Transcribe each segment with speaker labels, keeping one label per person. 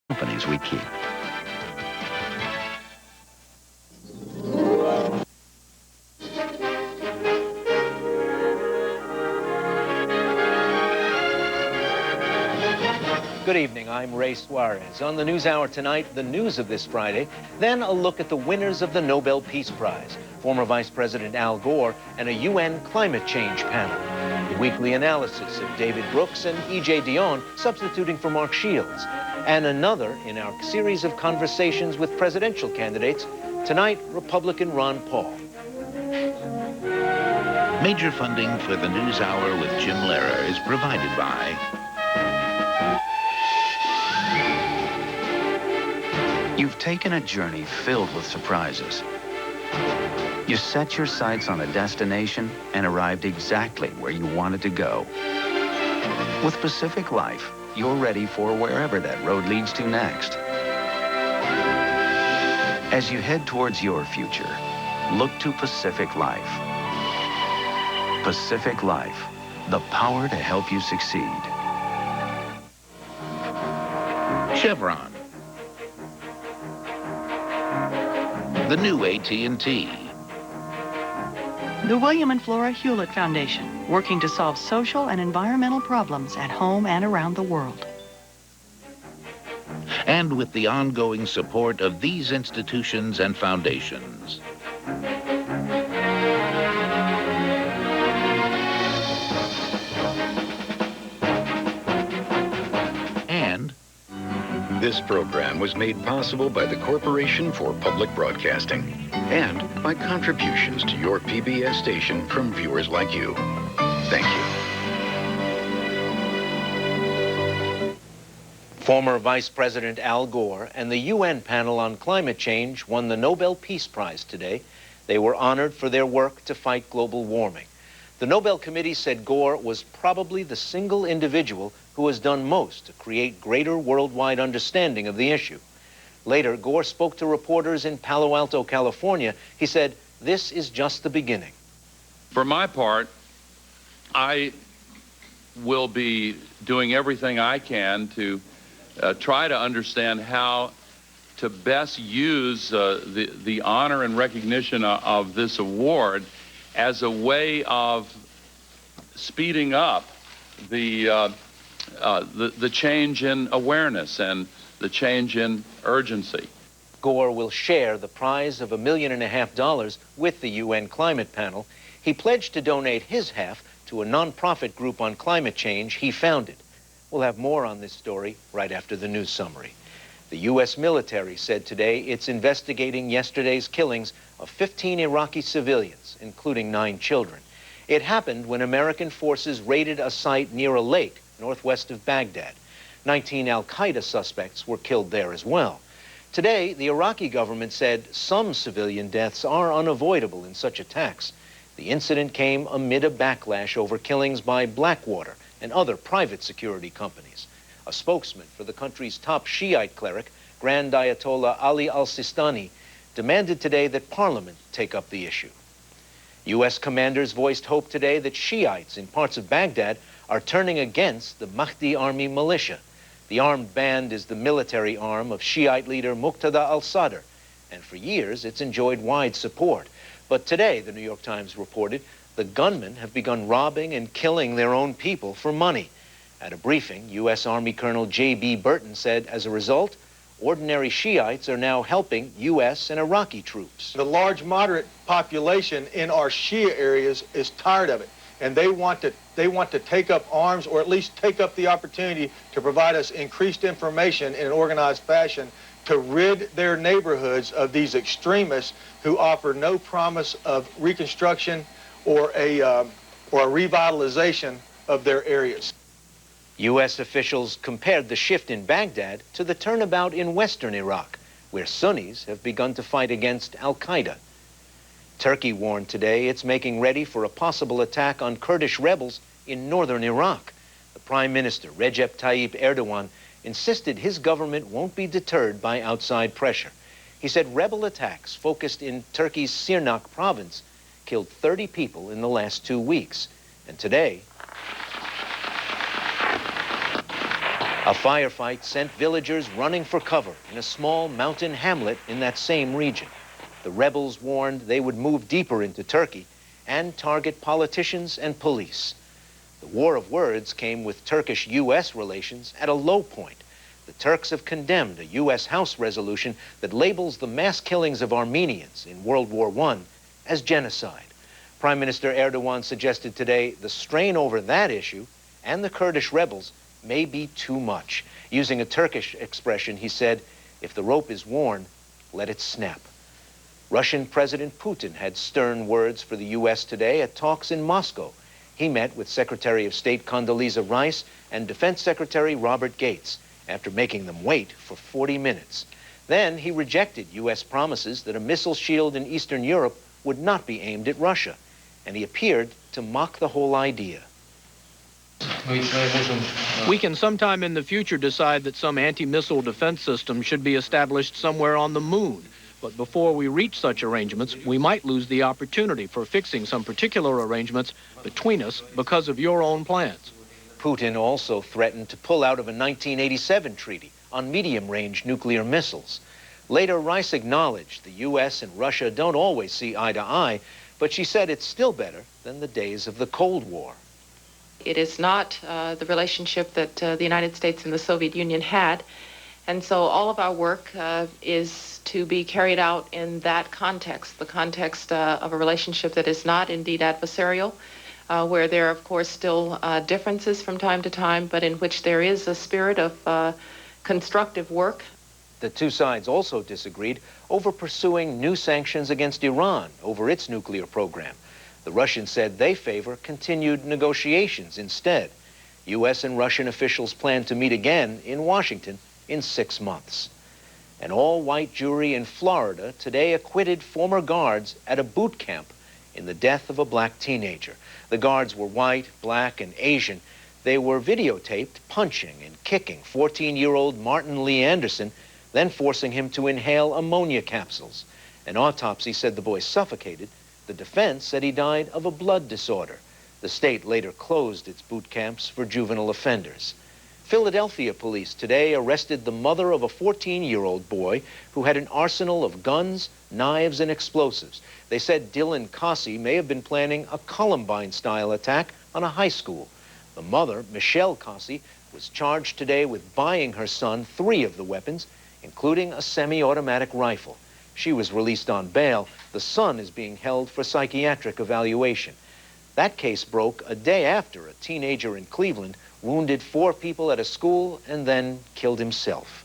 Speaker 1: companies we keep.
Speaker 2: Good evening, I'm Ray Suarez. On the NewsHour tonight, the news of this Friday, then a look at the winners of the Nobel Peace Prize, former Vice President Al Gore and a UN climate change panel. The weekly analysis of David Brooks and E.J. Dionne substituting for Mark Shields. And another in our series of conversations with presidential candidates, tonight, Republican Ron Paul.
Speaker 1: Major funding for the NewsHour with Jim Lehrer is provided by
Speaker 3: You've taken a journey filled with surprises. You set your sights on a destination and arrived exactly where you wanted to go. With Pacific Life, you're ready for wherever that road leads to next. As you head towards your future, look to Pacific Life. Pacific Life, the power to help you succeed.
Speaker 1: Chevron, the new AT&T,
Speaker 4: The William and Flora Hewlett Foundation, working to solve social and environmental problems at home and around the world.
Speaker 1: and with the ongoing support of these institutions and foundations. And
Speaker 5: This program was made possible by the Corporation for Public Broadcasting and by contributions to your PBS station from viewers like you. Thank you.
Speaker 2: Former Vice President Al Gore and the UN panel on climate change won the Nobel Peace Prize today. They were honored for their work to fight global warming. The Nobel Committee said Gore was probably the single individual who has done most to create greater worldwide understanding of the issue. Later, Gore spoke to reporters in Palo Alto, California. He said, "This is just the beginning."
Speaker 6: For my part, I will be doing everything I can to try to understand how to best use the honor and recognition of this award as a way of speeding up the change in awareness and the change in urgency.
Speaker 2: Gore will share the prize of $1.5 million with the UN climate panel. He pledged to donate his half to a nonprofit group on climate change he founded. We'll have more on this story right after the news summary. The U.S. military said today it's investigating yesterday's killings of 15 Iraqi civilians, including 9 children. It happened when American forces raided a site near a lake northwest of Baghdad. 19 al-Qaeda suspects were killed there as well. Today, the Iraqi government said some civilian deaths are unavoidable in such attacks. The incident came amid a backlash over killings by Blackwater and other private security companies. A spokesman for the country's top Shiite cleric, Grand Ayatollah Ali al-Sistani, demanded today that Parliament take up the issue. U.S. commanders voiced hope today that Shiites in parts of Baghdad are turning against the Mahdi Army militia. The armed band is the military arm of Shiite leader Muqtada al-Sadr, and for years it's enjoyed wide support. But today, the New York Times reported, the gunmen have begun robbing and killing their own people for money. At a briefing, U.S. Army Colonel J.B. Burton said, as a result, ordinary Shiites are now helping U.S. and Iraqi troops.
Speaker 7: The large moderate population in our Shia areas is tired of it, and they want to take up arms, or at least take up the opportunity to provide us increased information in an organized fashion to rid their neighborhoods of these extremists who offer no promise of reconstruction or a revitalization of their areas.
Speaker 2: U.S. officials compared the shift in Baghdad to the turnabout in western Iraq, where Sunnis have begun to fight against al-Qaeda. Turkey warned today it's making ready for a possible attack on Kurdish rebels in northern Iraq. The Prime Minister, Recep Tayyip Erdogan, insisted his government won't be deterred by outside pressure. He said rebel attacks focused in Turkey's Sirnak province killed 30 people in the last 2 weeks. And today, A firefight sent villagers running for cover in a small mountain hamlet in that same region. The rebels warned they would move deeper into Turkey and target politicians and police. The war of words came with Turkish-U.S. relations at a low point. The Turks have condemned a U.S. House resolution that labels the mass killings of Armenians in World War I as genocide. Prime Minister Erdogan suggested today the strain over that issue and the Kurdish rebels may be too much. Using a Turkish expression, he said, if the rope is worn, let it snap. Russian President Putin had stern words for the U.S. today at talks in Moscow. He met with Secretary of State Condoleezza Rice and Defense Secretary Robert Gates after making them wait for 40 minutes. Then he rejected U.S. promises that a missile shield in Eastern Europe would not be aimed at Russia, and he appeared to mock the whole idea.
Speaker 8: We can sometime in the future decide that some anti-missile defense system should be established somewhere on the moon. But before we reach such arrangements, we might lose the opportunity for fixing some particular arrangements between us because of your own plans.
Speaker 2: Putin also threatened to pull out of a 1987 treaty on medium-range nuclear missiles. Later, Rice acknowledged the U.S. and Russia don't always see eye to eye, but she said it's still better than the days of the Cold War.
Speaker 9: It is not the relationship that the United States and the Soviet Union had, and so all of our work is to be carried out in that context, the context of a relationship that is not indeed adversarial, where there are, of course, still differences from time to time, but in which there is a spirit of constructive work.
Speaker 2: The two sides also disagreed over pursuing new sanctions against Iran over its nuclear program. The Russians said they favor continued negotiations instead. U.S. and Russian officials plan to meet again in Washington in 6 months. An all-white jury in Florida today acquitted former guards at a boot camp in the death of a black teenager. The guards were white, black, and Asian. They were videotaped punching and kicking 14-year-old Martin Lee Anderson, then forcing him to inhale ammonia capsules. An autopsy said the boy suffocated. The defense said he died of a blood disorder. The state later closed its boot camps for juvenile offenders. Philadelphia police today arrested the mother of a 14-year-old boy who had an arsenal of guns, knives, and explosives. They said Dylan Cossey may have been planning a Columbine-style attack on a high school. The mother, Michelle Cossey, was charged today with buying her son 3 of the weapons, including a semi-automatic rifle. She was released on bail. The son is being held for psychiatric evaluation. That case broke a day after a teenager in Cleveland wounded 4 people at a school and then killed himself.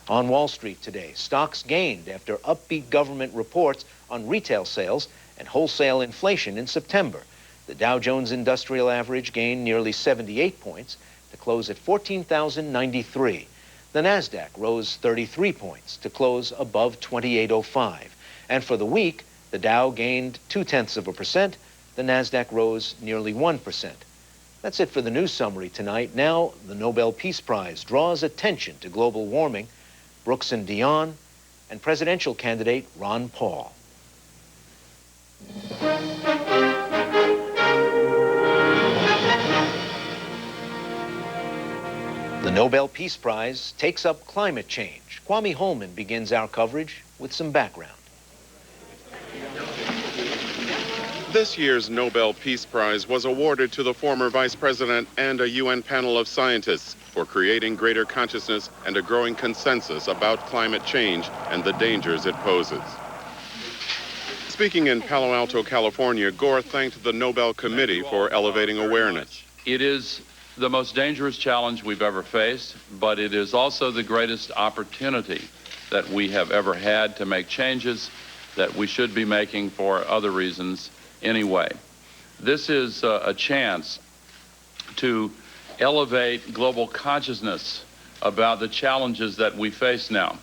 Speaker 2: On Wall Street today, stocks gained after upbeat government reports on retail sales and wholesale inflation in September. The Dow Jones Industrial Average gained nearly 78 points to close at 14,093. The NASDAQ rose 33 points to close above 2805. And for the week, the Dow gained 0.2%. The NASDAQ rose nearly 1%. That's it for the news summary tonight. Now, the Nobel Peace Prize draws attention to global warming, Brooks and Dion, and presidential candidate Ron Paul. The Nobel Peace Prize takes up climate change. Kwame Holman begins our coverage with some background.
Speaker 10: This year's Nobel Peace Prize was awarded to the former vice president and a UN panel of scientists for creating greater consciousness and a growing consensus about climate change and the dangers it poses. Speaking in Palo Alto, California, Gore thanked the Nobel Committee for elevating awareness.
Speaker 6: It is the most dangerous challenge we've ever faced, but it is also the greatest opportunity that we have ever had to make changes that we should be making for other reasons anyway. This is a chance to elevate global consciousness about the challenges that we face now.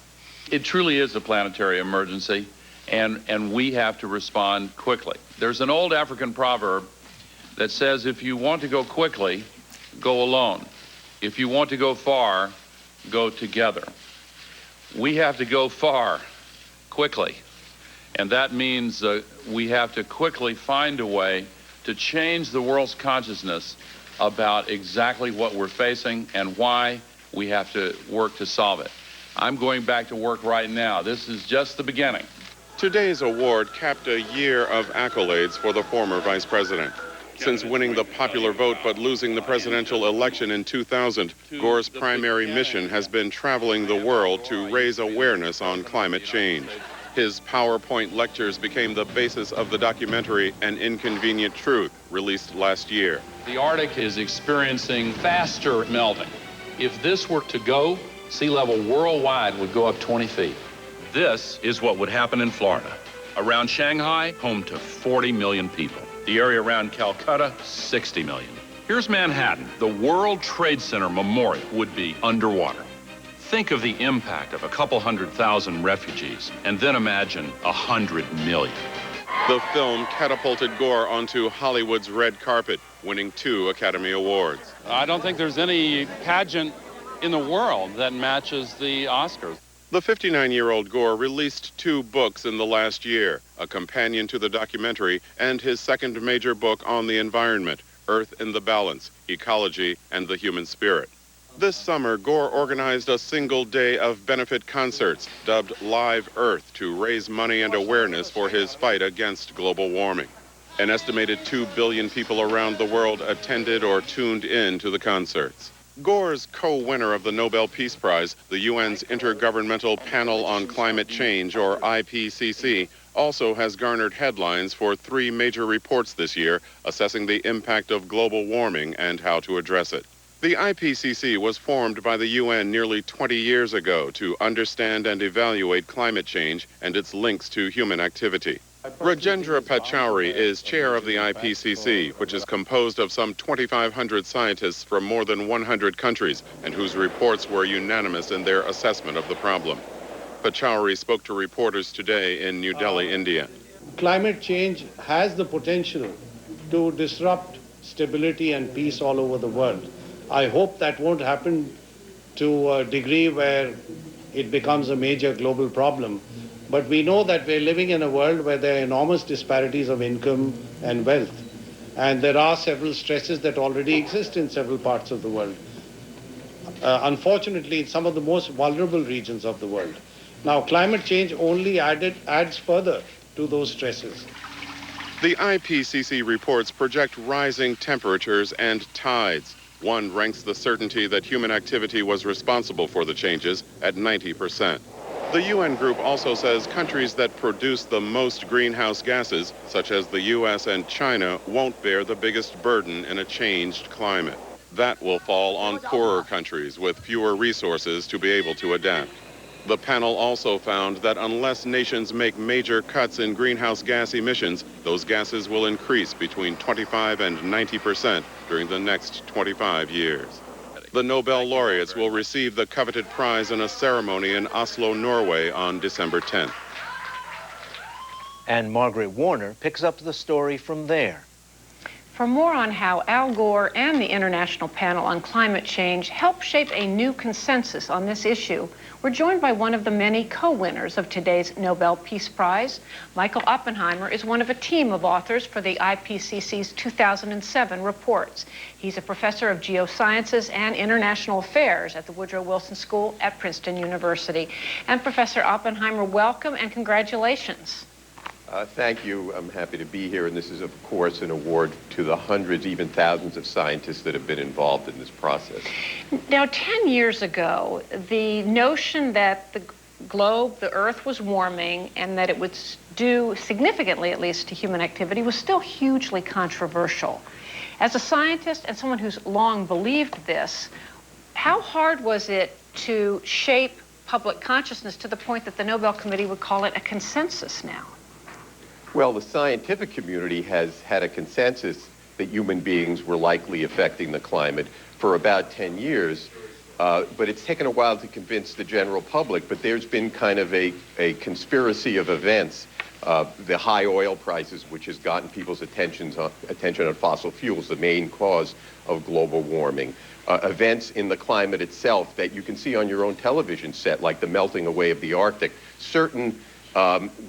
Speaker 6: It truly is a planetary emergency, and we have to respond quickly. There's an old African proverb that says, if you want to go quickly, go alone. If you want to go far, go together. We have to go far, quickly. And that means we have to quickly find a way to change the world's consciousness about exactly what we're facing and why we have to work to solve it. I'm going back to work right now. This is just the beginning.
Speaker 10: Today's award capped a year of accolades for the former vice president. Since winning the popular vote but losing the presidential election in 2000, Gore's primary mission has been traveling the world to raise awareness on climate change. His PowerPoint lectures became the basis of the documentary An Inconvenient Truth, released last year.
Speaker 6: The Arctic is experiencing faster melting. If this were to go, sea level worldwide would go up 20 feet. This is what would happen in Florida. Around Shanghai, home to 40 million people. The area around Calcutta, 60 million. Here's Manhattan. The World Trade Center Memorial would be underwater. Think of the impact of a couple 100,000 refugees, and then imagine 100 million.
Speaker 10: The film catapulted Gore onto Hollywood's red carpet, winning 2 Academy Awards.
Speaker 6: I don't think there's any pageant in the world that matches the Oscars.
Speaker 10: The 59-year-old Gore released 2 books in the last year, a companion to the documentary and his second major book on the environment, Earth in the Balance, Ecology and the Human Spirit. This summer, Gore organized a single day of benefit concerts dubbed Live Earth to raise money and awareness for his fight against global warming. An estimated 2 billion people around the world attended or tuned in to the concerts. Gore's co-winner of the Nobel Peace Prize, the UN's Intergovernmental Panel on Climate Change, or IPCC, also has garnered headlines for 3 major reports this year assessing the impact of global warming and how to address it. The IPCC was formed by the UN nearly 20 years ago to understand and evaluate climate change and its links to human activity. Rajendra Pachauri is chair of the IPCC, which is composed of some 2,500 scientists from more than 100 countries and whose reports were unanimous in their assessment of the problem. Pachauri spoke to reporters today in New Delhi, India.
Speaker 11: Climate change has the potential to disrupt stability and peace all over the world. I hope that won't happen to a degree where it becomes a major global problem. But we know that we're living in a world where there are enormous disparities of income and wealth. And there are several stresses that already exist in several parts of the world. Unfortunately, in some of the most vulnerable regions of the world. Now, climate change only adds further to those stresses.
Speaker 10: The IPCC reports project rising temperatures and tides. One ranks the certainty that human activity was responsible for the changes at 90%. The UN group also says countries that produce the most greenhouse gases, such as the US and China, won't bear the biggest burden in a changed climate. That will fall on poorer countries with fewer resources to be able to adapt. The panel also found that unless nations make major cuts in greenhouse gas emissions, those gases will increase between 25 and 90% during the next 25 years. The Nobel laureates will receive the coveted prize in a ceremony in Oslo, Norway on December 10th.
Speaker 2: And Margaret Warner picks up the story from there.
Speaker 12: For more on how Al Gore and the International Panel on Climate Change helped shape a new consensus on this issue, we're joined by one of the many co-winners of today's Nobel Peace Prize. Michael Oppenheimer is one of a team of authors for the IPCC's 2007 reports. He's a professor of geosciences and international affairs at the Woodrow Wilson School at Princeton University. And Professor Oppenheimer, welcome and congratulations.
Speaker 13: Thank you. I'm happy to be here, and this is, of course, an award to the hundreds, even thousands of scientists that have been involved in this process.
Speaker 12: Now, 10 years ago, the notion that the globe, the Earth, was warming and that it would due significantly, at least, to human activity was still hugely controversial. As a scientist and someone who's long believed this, how hard was it to shape public consciousness to the point that the Nobel Committee would call it a consensus now?
Speaker 13: Well, the scientific community has had a consensus that human beings were likely affecting the climate for about 10 years, but it's taken a while to convince the general public. But there's been kind of a conspiracy of events, the high oil prices, which has gotten people's attention on fossil fuels, the main cause of global warming. Events in the climate itself that you can see on your own television set, like the melting away of the Arctic, certain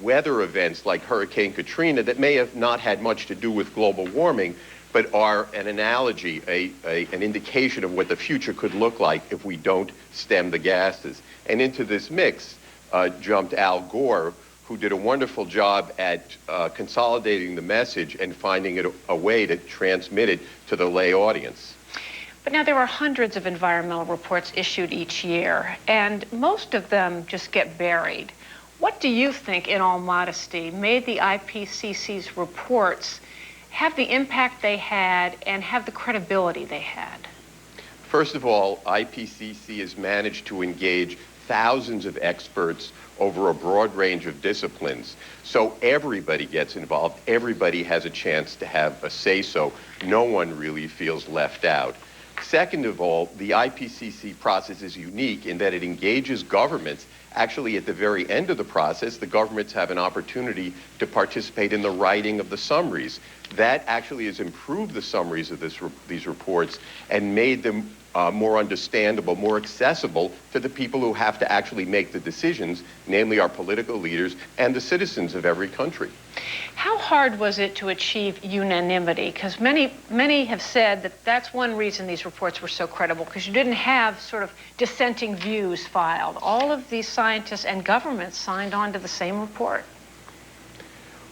Speaker 13: weather events like Hurricane Katrina that may have not had much to do with global warming, but are an analogy, an indication of what the future could look like if we don't stem the gases. And into this mix jumped Al Gore, who did a wonderful job at consolidating the message and finding a way to transmit it to the lay audience.
Speaker 12: But now there are hundreds of environmental reports issued each year, and most of them just get buried. What do you think, in all modesty, made the IPCC's reports have the impact they had and have the credibility they had?
Speaker 13: First of all, IPCC has managed to engage thousands of experts over a broad range of disciplines. So everybody gets involved. Everybody has a chance to have a say-so. No one really feels left out. Second of all, the IPCC process is unique in that it engages governments. Actually, at the very end of the process, the governments have an opportunity to participate in the writing of the summaries. That actually has improved the summaries of these reports and made them more understandable, more accessible to the people who have to actually make the decisions, namely our political leaders and the citizens of every country.
Speaker 12: How hard was it to achieve unanimity? Because many have said that that's one reason these reports were so credible, because you didn't have sort of dissenting views filed. All of these scientists and governments signed on to the same report.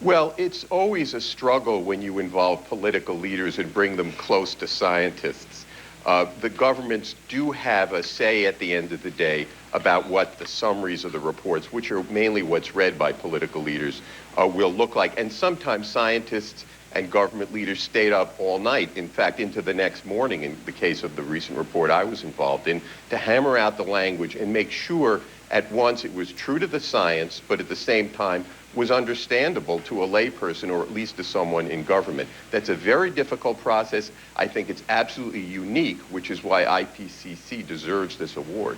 Speaker 13: Well, it's always a struggle when you involve political leaders and bring them close to scientists. The governments do have a say at the end of the day about what the summaries of the reports, which are mainly what's read by political leaders, will look like. And sometimes scientists and government leaders stayed up all night, in fact, into the next morning, in the case of the recent report I was involved in, to hammer out the language and make sure at once it was true to the science, but at the same time was understandable to a layperson or at least to someone in government. That's a very difficult process. I think it's absolutely unique, which is why IPCC deserves this award.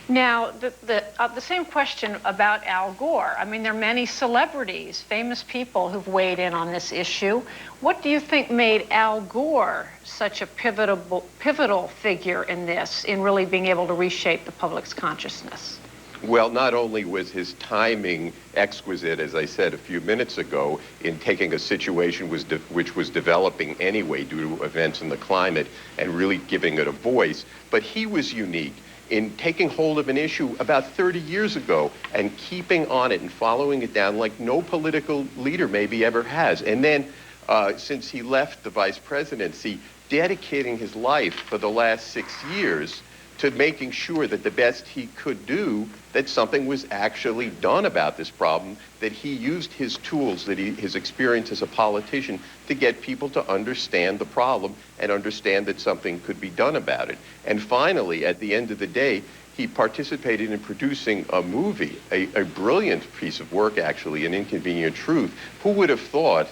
Speaker 12: Now, the same question about Al Gore. I mean, there are many celebrities, famous people who've weighed in on this issue. What do you think made Al Gore such a pivotal figure in this, in really being able to reshape the public's consciousness?
Speaker 13: Well, not only was his timing exquisite, as I said a few minutes ago, in taking a situation which was developing anyway due to events in the climate and really giving it a voice, but he was unique in taking hold of an issue about 30 years ago and keeping on it and following it down like no political leader maybe ever has. And then, since he left the vice presidency, dedicating his life for the last 6 years to making sure that the best he could do, that something was actually done about this problem, that he used his tools, his experience as a politician, to get people to understand the problem and understand that something could be done about it. And finally, at the end of the day, he participated in producing a movie, a brilliant piece of work, actually, An Inconvenient Truth. Who would have thought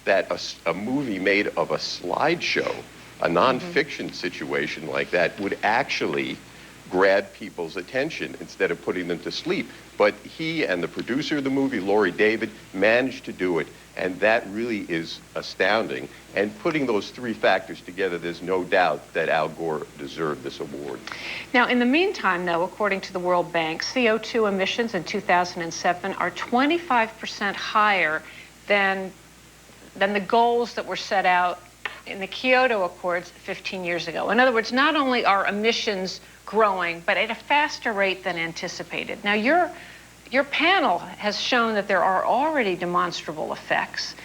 Speaker 13: that a movie made of a slideshow, a nonfiction situation like that, would actually grab people's attention instead of putting them to sleep? But he and the producer of the movie, Laurie David, managed to do it, and that really is astounding. And putting those three factors together, there's no doubt that Al Gore deserved this award.
Speaker 12: Now, in the meantime, though, according to the World Bank, CO2 emissions in 2007 are 25% higher than the goals that were set out in the Kyoto Accords 15 years ago. In other words, not only are emissions growing, but at a faster rate than anticipated. Now, your panel has shown that there are already demonstrable effects.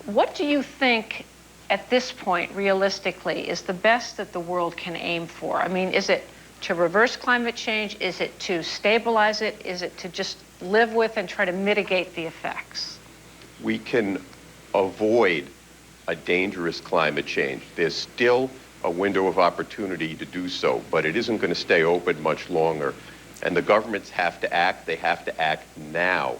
Speaker 12: What do you think, at this point, realistically, is the best that the world can aim for? I mean, is it to reverse climate change? Is it to stabilize it? Is it to just live with and try to mitigate the effects?
Speaker 13: We can avoid a dangerous climate change. There's still a window of opportunity to do so, but it isn't going to stay open much longer. And the governments have to act. They have to act now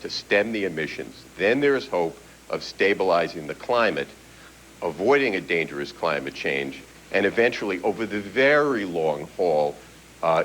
Speaker 13: to stem the emissions. Then there's hope of stabilizing the climate, avoiding a dangerous climate change, and eventually, over the very long haul,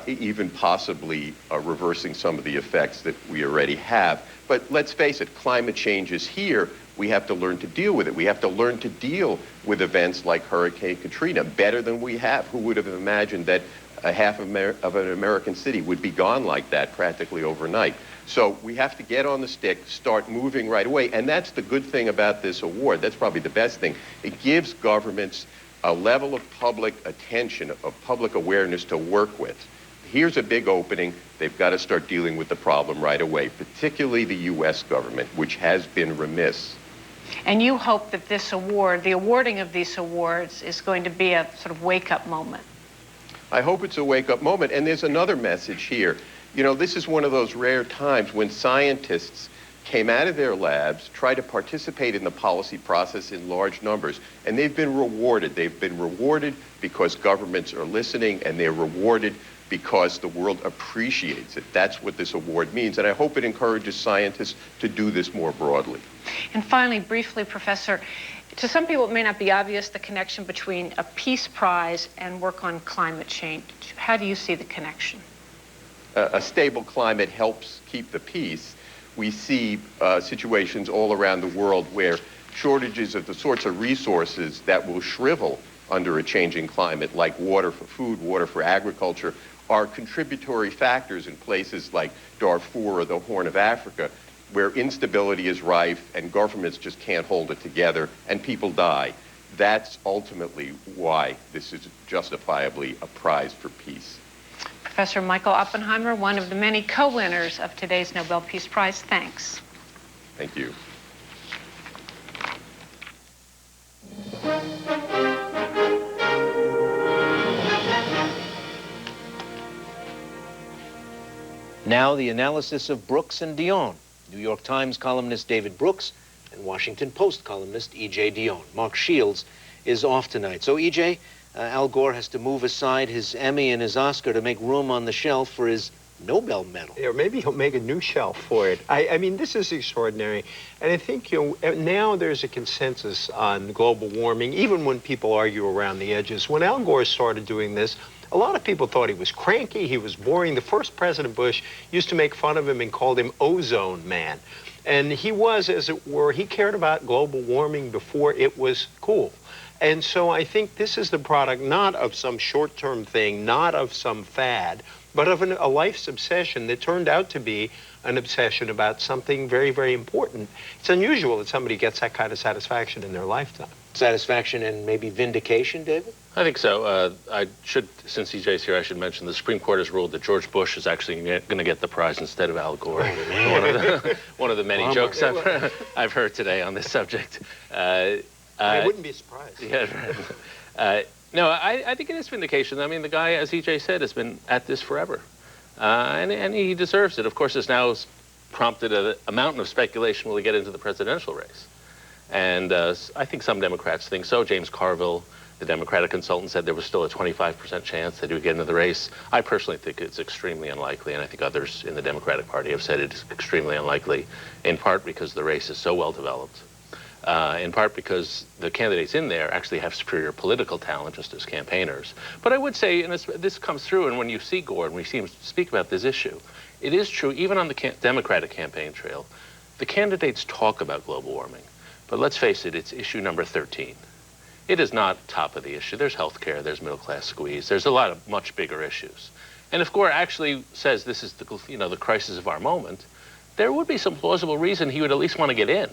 Speaker 13: even possibly reversing some of the effects that we already have. But let's face it, climate change is here. We have to learn to deal with it. We have to learn to deal with events like Hurricane Katrina better than we have. Who would have imagined that half of an American city would be gone like that practically overnight. So we have to get on the stick, start moving right away. And that's the good thing about this award. That's probably the best thing. It gives governments a level of public attention, of public awareness to work with. Here's a big opening. They've got to start dealing with the problem right away, particularly the U.S. government, which has been remiss.
Speaker 12: And you hope that this award, the awarding of these awards, is going to be a sort of wake-up moment.
Speaker 13: I hope it's a wake-up moment. And there's another message here. You know, this is one of those rare times when scientists came out of their labs, tried to participate in the policy process in large numbers, and they've been rewarded. They've been rewarded because governments are listening, and they're rewarded because the world appreciates it. That's what this award means, and I hope it encourages scientists to do this more broadly.
Speaker 12: And finally, briefly, Professor, to some people it may not be obvious the connection between a Peace Prize and work on climate change. How do you see the connection?
Speaker 13: A stable climate helps keep the peace. We see situations all around the world where shortages of the sorts of resources that will shrivel under a changing climate, like water for food, water for agriculture, are contributory factors in places like Darfur or the Horn of Africa, where instability is rife and governments just can't hold it together and people die. That's ultimately why this is justifiably a prize for peace.
Speaker 12: Professor Michael Oppenheimer, one of the many co-winners of today's Nobel Peace Prize, thanks.
Speaker 13: Thank you.
Speaker 2: Now the analysis of Brooks and Dion. New York Times columnist David Brooks and Washington Post columnist E.J. Dion. Mark Shields is off tonight. So E.J., Al Gore has to move aside his Emmy and his Oscar to make room on the shelf for his Nobel medal.
Speaker 14: Yeah, or maybe he'll make a new shelf for it. I mean, this is extraordinary. And I think, you know, now there's a consensus on global warming, even when people argue around the edges. When Al Gore started doing this, a lot of people thought he was cranky, he was boring. The first President Bush used to make fun of him and called him Ozone Man. And he was, as it were, he cared about global warming before it was cool. And so I think this is the product not of some short-term thing, not of some fad, but of a life's obsession that turned out to be an obsession about something very, very important. It's unusual that somebody gets that kind of satisfaction in their lifetime.
Speaker 2: Satisfaction and maybe vindication, David?
Speaker 15: I think so. I should, since EJ's here, I should mention the Supreme Court has ruled that George Bush is actually going to get the prize instead of Al Gore.
Speaker 2: Oh,
Speaker 15: one of the many jokes I've heard today on this subject.
Speaker 14: I wouldn't be surprised.
Speaker 15: Yeah. No, I think it is vindication. I mean, the guy, as EJ said, has been at this forever. And he deserves it. Of course, it's now prompted a mountain of speculation will he get into the presidential race. And I think some Democrats think so. James Carville, the Democratic consultant, said there was still a 25% chance that he would get into the race. I personally think it's extremely unlikely, and I think others in the Democratic Party have said it's extremely unlikely, in part because the race is so well developed, in part because the candidates in there actually have superior political talent just as campaigners. But I would say, and this comes through, and when you see Gore and we see him speak about this issue, it is true, even on the Democratic campaign trail, the candidates talk about global warming. But let's face it, it's issue number 13. It is not top of the issue. There's health care, there's middle class squeeze, there's a lot of much bigger issues. And if Gore actually says this is the crisis of our moment, there would be some plausible reason he would at least want to get in.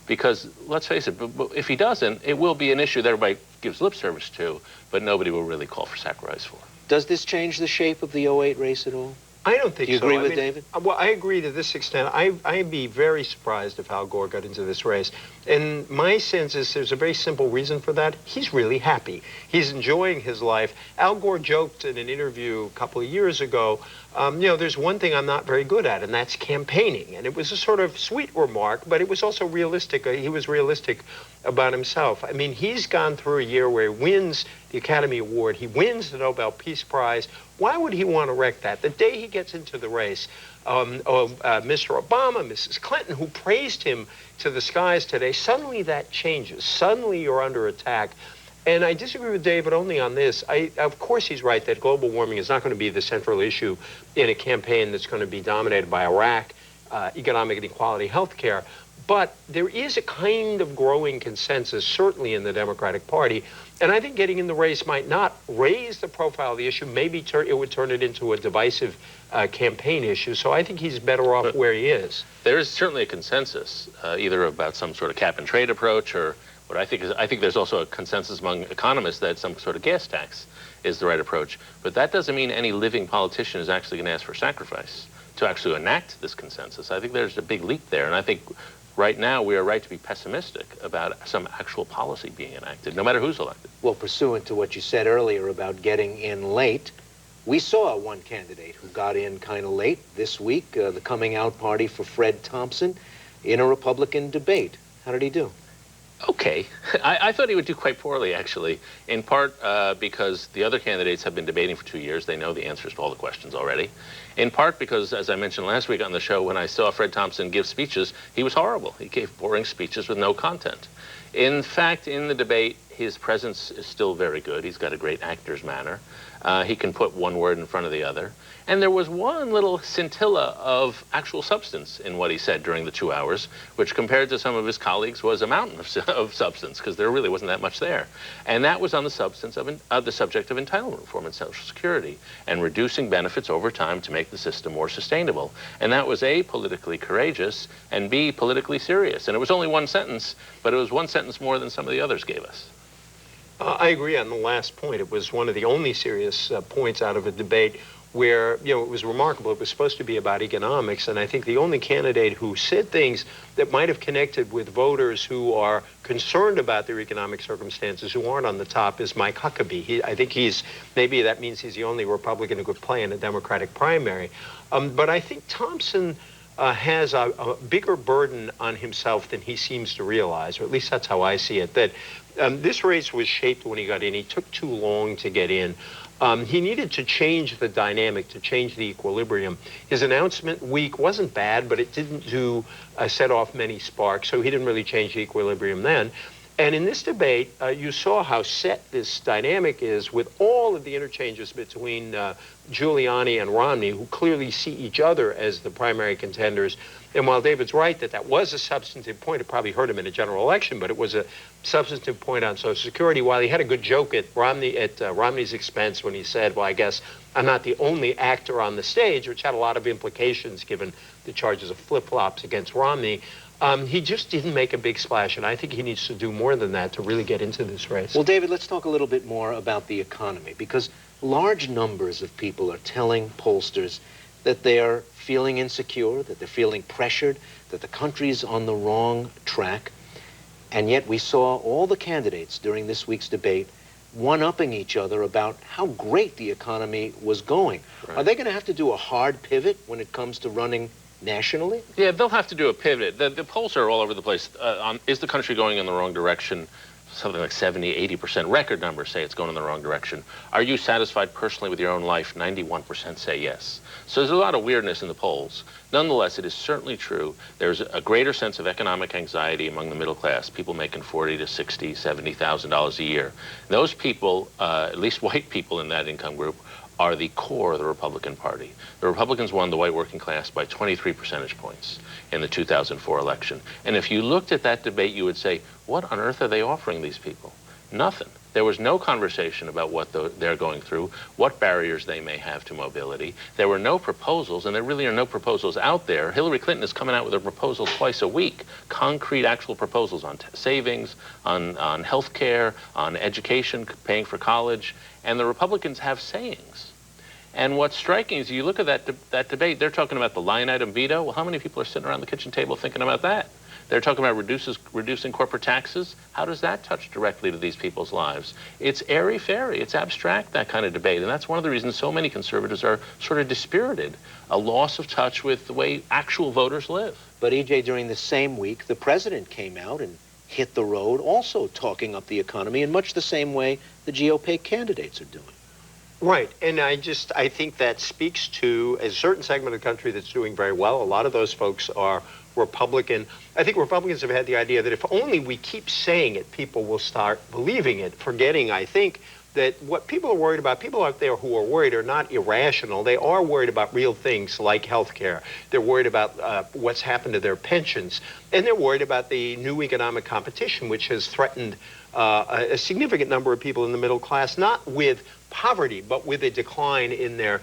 Speaker 15: Because let's face it, if he doesn't, it will be an issue that everybody gives lip service to, but nobody will really call for sacrifice for.
Speaker 2: Does this change the shape of the '08 race at all?
Speaker 14: I don't think so.
Speaker 2: Do you agree with David?
Speaker 14: Well, I agree to this extent. I'd be very surprised if Al Gore got into this race. And my sense is there's a very simple reason for that. He's really happy. He's enjoying his life. Al Gore joked in an interview a couple of years ago, you know, there's one thing I'm not very good at, and that's campaigning. And it was a sort of sweet remark, but it was also realistic. He was realistic about himself. I mean, he's gone through a year where he wins the Academy Award. He wins the Nobel Peace Prize. Why would he want to wreck that? The day he gets into the race, Mr. Obama, Mrs. Clinton, who praised him to the skies today, suddenly that changes. Suddenly you're under attack. And I disagree with David only on this. Of course he's right that global warming is not going to be the central issue in a campaign that's going to be dominated by Iraq, economic inequality, health care. But there is a kind of growing consensus, certainly in the Democratic Party, and I think getting in the race might not raise the profile of the issue. Maybe it would turn it into a divisive campaign issue. So I think he's better off where he is.
Speaker 15: There is certainly a consensus, either about some sort of cap and trade approach, or what I think there's also a consensus among economists that some sort of gas tax is the right approach. But that doesn't mean any living politician is actually going to ask for sacrifice to actually enact this consensus. I think there's a big leap there, and I think right now we are right to be pessimistic about some actual policy being enacted, no matter who's elected.
Speaker 2: Well, pursuant to what you said earlier about getting in late, we saw one candidate who got in kind of late this week, the coming out party for Fred Thompson, in a Republican debate. How did he do?
Speaker 15: Okay. I thought he would do quite poorly, actually, in part because the other candidates have been debating for 2 years. They know the answers to all the questions already. In part because, as I mentioned last week on the show, when I saw Fred Thompson give speeches, he was horrible. He gave boring speeches with no content. In fact, in the debate, his presence is still very good. He's got a great actor's manner. He can put one word in front of the other. And there was one little scintilla of actual substance in what he said during the 2 hours, which compared to some of his colleagues was a mountain of substance, because there really wasn't that much there. And that was on the subject of entitlement reform and Social Security, and reducing benefits over time to make the system more sustainable. And that was A, politically courageous, and B, politically serious. And it was only one sentence, but it was one sentence more than some of the others gave us.
Speaker 14: I agree on the last point. It was one of the only serious points out of a debate where, you know, it was remarkable. It was supposed to be about economics, and I think the only candidate who said things that might have connected with voters who are concerned about their economic circumstances, who aren't on the top, is Mike Huckabee. I think maybe that means he's the only Republican who could play in a Democratic primary. But I think Thompson has a bigger burden on himself than he seems to realize, or at least that's how I see it, that this race was shaped when he got in. He took too long to get in. He needed to change the dynamic, to change the equilibrium. His announcement week wasn't bad, but it didn't set off many sparks, so he didn't really change the equilibrium then. And in this debate, you saw how set this dynamic is with all of the interchanges between Giuliani and Romney, who clearly see each other as the primary contenders. And while David's right that that was a substantive point, it probably hurt him in a general election, but it was a substantive point on Social Security. While he had a good joke at Romney's expense when he said, well, I guess I'm not the only actor on the stage, which had a lot of implications given the charges of flip-flops against Romney. He just didn't make a big splash, and I think he needs to do more than that to really get into this race.
Speaker 2: Well, David, let's talk a little bit more about the economy, because large numbers of people are telling pollsters that they are feeling insecure, that they're feeling pressured, that the country's on the wrong track. And yet we saw all the candidates during this week's debate one-upping each other about how great the economy was going. Right. Are they going to have to do a hard pivot when it comes to running nationally?
Speaker 15: Yeah, they'll have to do a pivot. The polls are all over the place. Is the country going in the wrong direction? Something like 70, 80%. Record numbers say it's going in the wrong direction. Are you satisfied personally with your own life? 91% say yes. So there's a lot of weirdness in the polls. Nonetheless, it is certainly true. There's a greater sense of economic anxiety among the middle class, people making $40,000 to $60,000, $70,000 a year. Those people, at least white people in that income group, are the core of the Republican Party. The Republicans won the white working class by 23 percentage points in the 2004 election. And if you looked at that debate, you would say, what on earth are they offering these people? Nothing. There was no conversation about what they're going through, what barriers they may have to mobility. There were no proposals, and there really are no proposals out there. Hillary Clinton is coming out with a proposal twice a week, concrete, actual proposals on savings, on health care, on education, paying for college, and the Republicans have sayings. And what's striking is you look at that debate, they're talking about the line item veto. Well, how many people are sitting around the kitchen table thinking about that? They're talking about reducing corporate taxes. How does that touch directly to these people's lives? It's airy-fairy. It's abstract, that kind of debate. And that's one of the reasons so many conservatives are sort of dispirited, a loss of touch with the way actual voters live.
Speaker 2: But, E.J., during the same week, the president came out and hit the road, also talking up the economy in much the same way the GOP candidates are doing.
Speaker 14: Right, and I think that speaks to a certain segment of the country that's doing very well. A lot of those folks are Republican. I think Republicans have had the idea that if only we keep saying it, people will start believing it, forgetting, I think, that what people are worried about, people out there who are worried are not irrational. They are worried about real things like health care. They're worried about what's happened to their pensions. And they're worried about the new economic competition, which has threatened a significant number of people in the middle class, not with poverty, but with a decline in their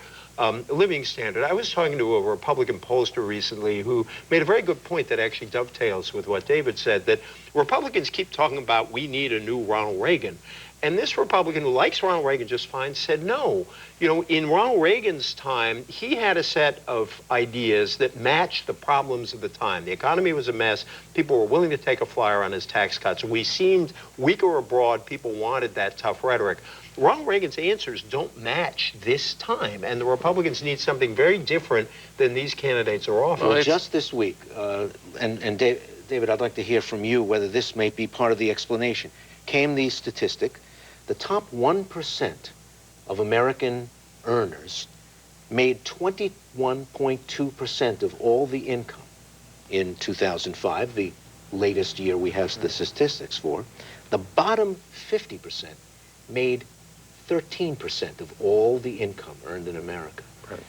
Speaker 14: living standard. I was talking to a Republican pollster recently who made a very good point that actually dovetails with what David said, that Republicans keep talking about we need a new Ronald Reagan. And this Republican who likes Ronald Reagan just fine said no. You know, in Ronald Reagan's time, he had a set of ideas that matched the problems of the time. The economy was a mess. People were willing to take a flyer on his tax cuts. We seemed weaker abroad. People wanted that tough rhetoric. Ronald Reagan's answers don't match this time, and the Republicans need something very different than these candidates are offering.
Speaker 2: Well, just this week, and David, I'd like to hear from you whether this may be part of the explanation, came the statistic: the top 1% of American earners made 21.2% of all the income in 2005, the latest year we have the statistics for. The bottom 50% made 13% of all the income earned in America.
Speaker 15: Right.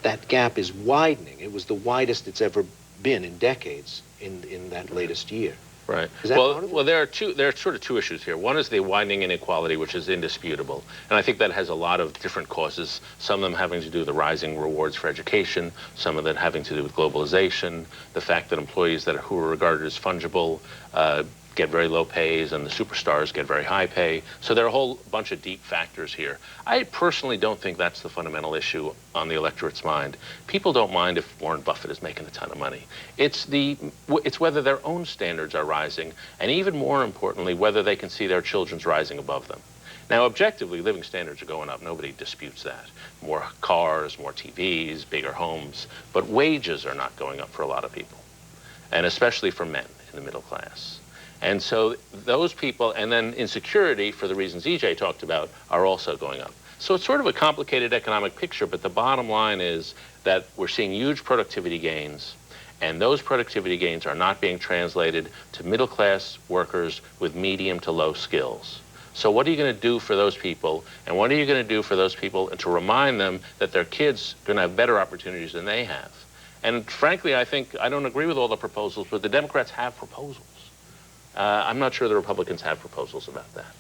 Speaker 2: That gap is widening. It was the widest it's ever been in decades in that latest year.
Speaker 15: Right.
Speaker 2: Is that part of it?
Speaker 15: Well, there are sort of two issues here. One is the widening inequality, which is indisputable. And I think that has a lot of different causes, some of them having to do with the rising rewards for education, some of them having to do with globalization, the fact that employees who are regarded as fungible get very low pays, and the superstars get very high pay. So there are a whole bunch of deep factors here. I personally don't think that's the fundamental issue on the electorate's mind. People don't mind if Warren Buffett is making a ton of money. It's whether their own standards are rising, and even more importantly, whether they can see their children's rising above them. Now, objectively, living standards are going up. Nobody disputes that. More cars, more TVs, bigger homes. But wages are not going up for a lot of people, and especially for men in the middle class. And so those people, and then insecurity, for the reasons EJ talked about, are also going up. So it's sort of a complicated economic picture, but the bottom line is that we're seeing huge productivity gains, and those productivity gains are not being translated to middle-class workers with medium to low skills. So what are you going to do for those people, and what are you going to do for those people and to remind them that their kids are going to have better opportunities than they have? And frankly, I don't agree with all the proposals, but the Democrats have proposals. I'm not sure the Republicans have proposals about that.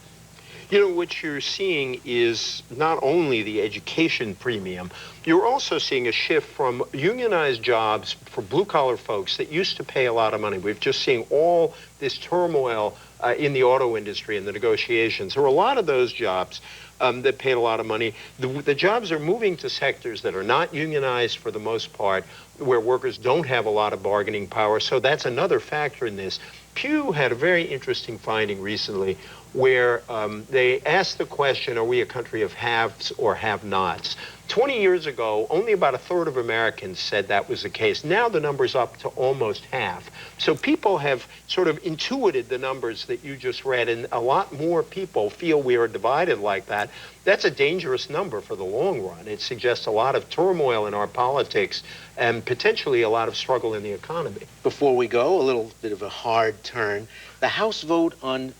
Speaker 14: You know, what you're seeing is not only the education premium, you're also seeing a shift from unionized jobs for blue-collar folks that used to pay a lot of money. We've just seen all this turmoil in the auto industry and the negotiations. There were a lot of those jobs that paid a lot of money. The jobs are moving to sectors that are not unionized for the most part, where workers don't have a lot of bargaining power. So that's another factor in this. Pew had a very interesting finding recently where they asked the question, are we a country of haves or have-nots? 20 years ago, only about a third of Americans said that was the case. Now the number's up to almost half. So people have sort of intuited the numbers that you just read, and a lot more people feel we are divided like that. That's a dangerous number for the long run. It suggests a lot of turmoil in our politics and potentially a lot of struggle in the economy.
Speaker 2: Before we go, a little bit of a hard turn. The House vote on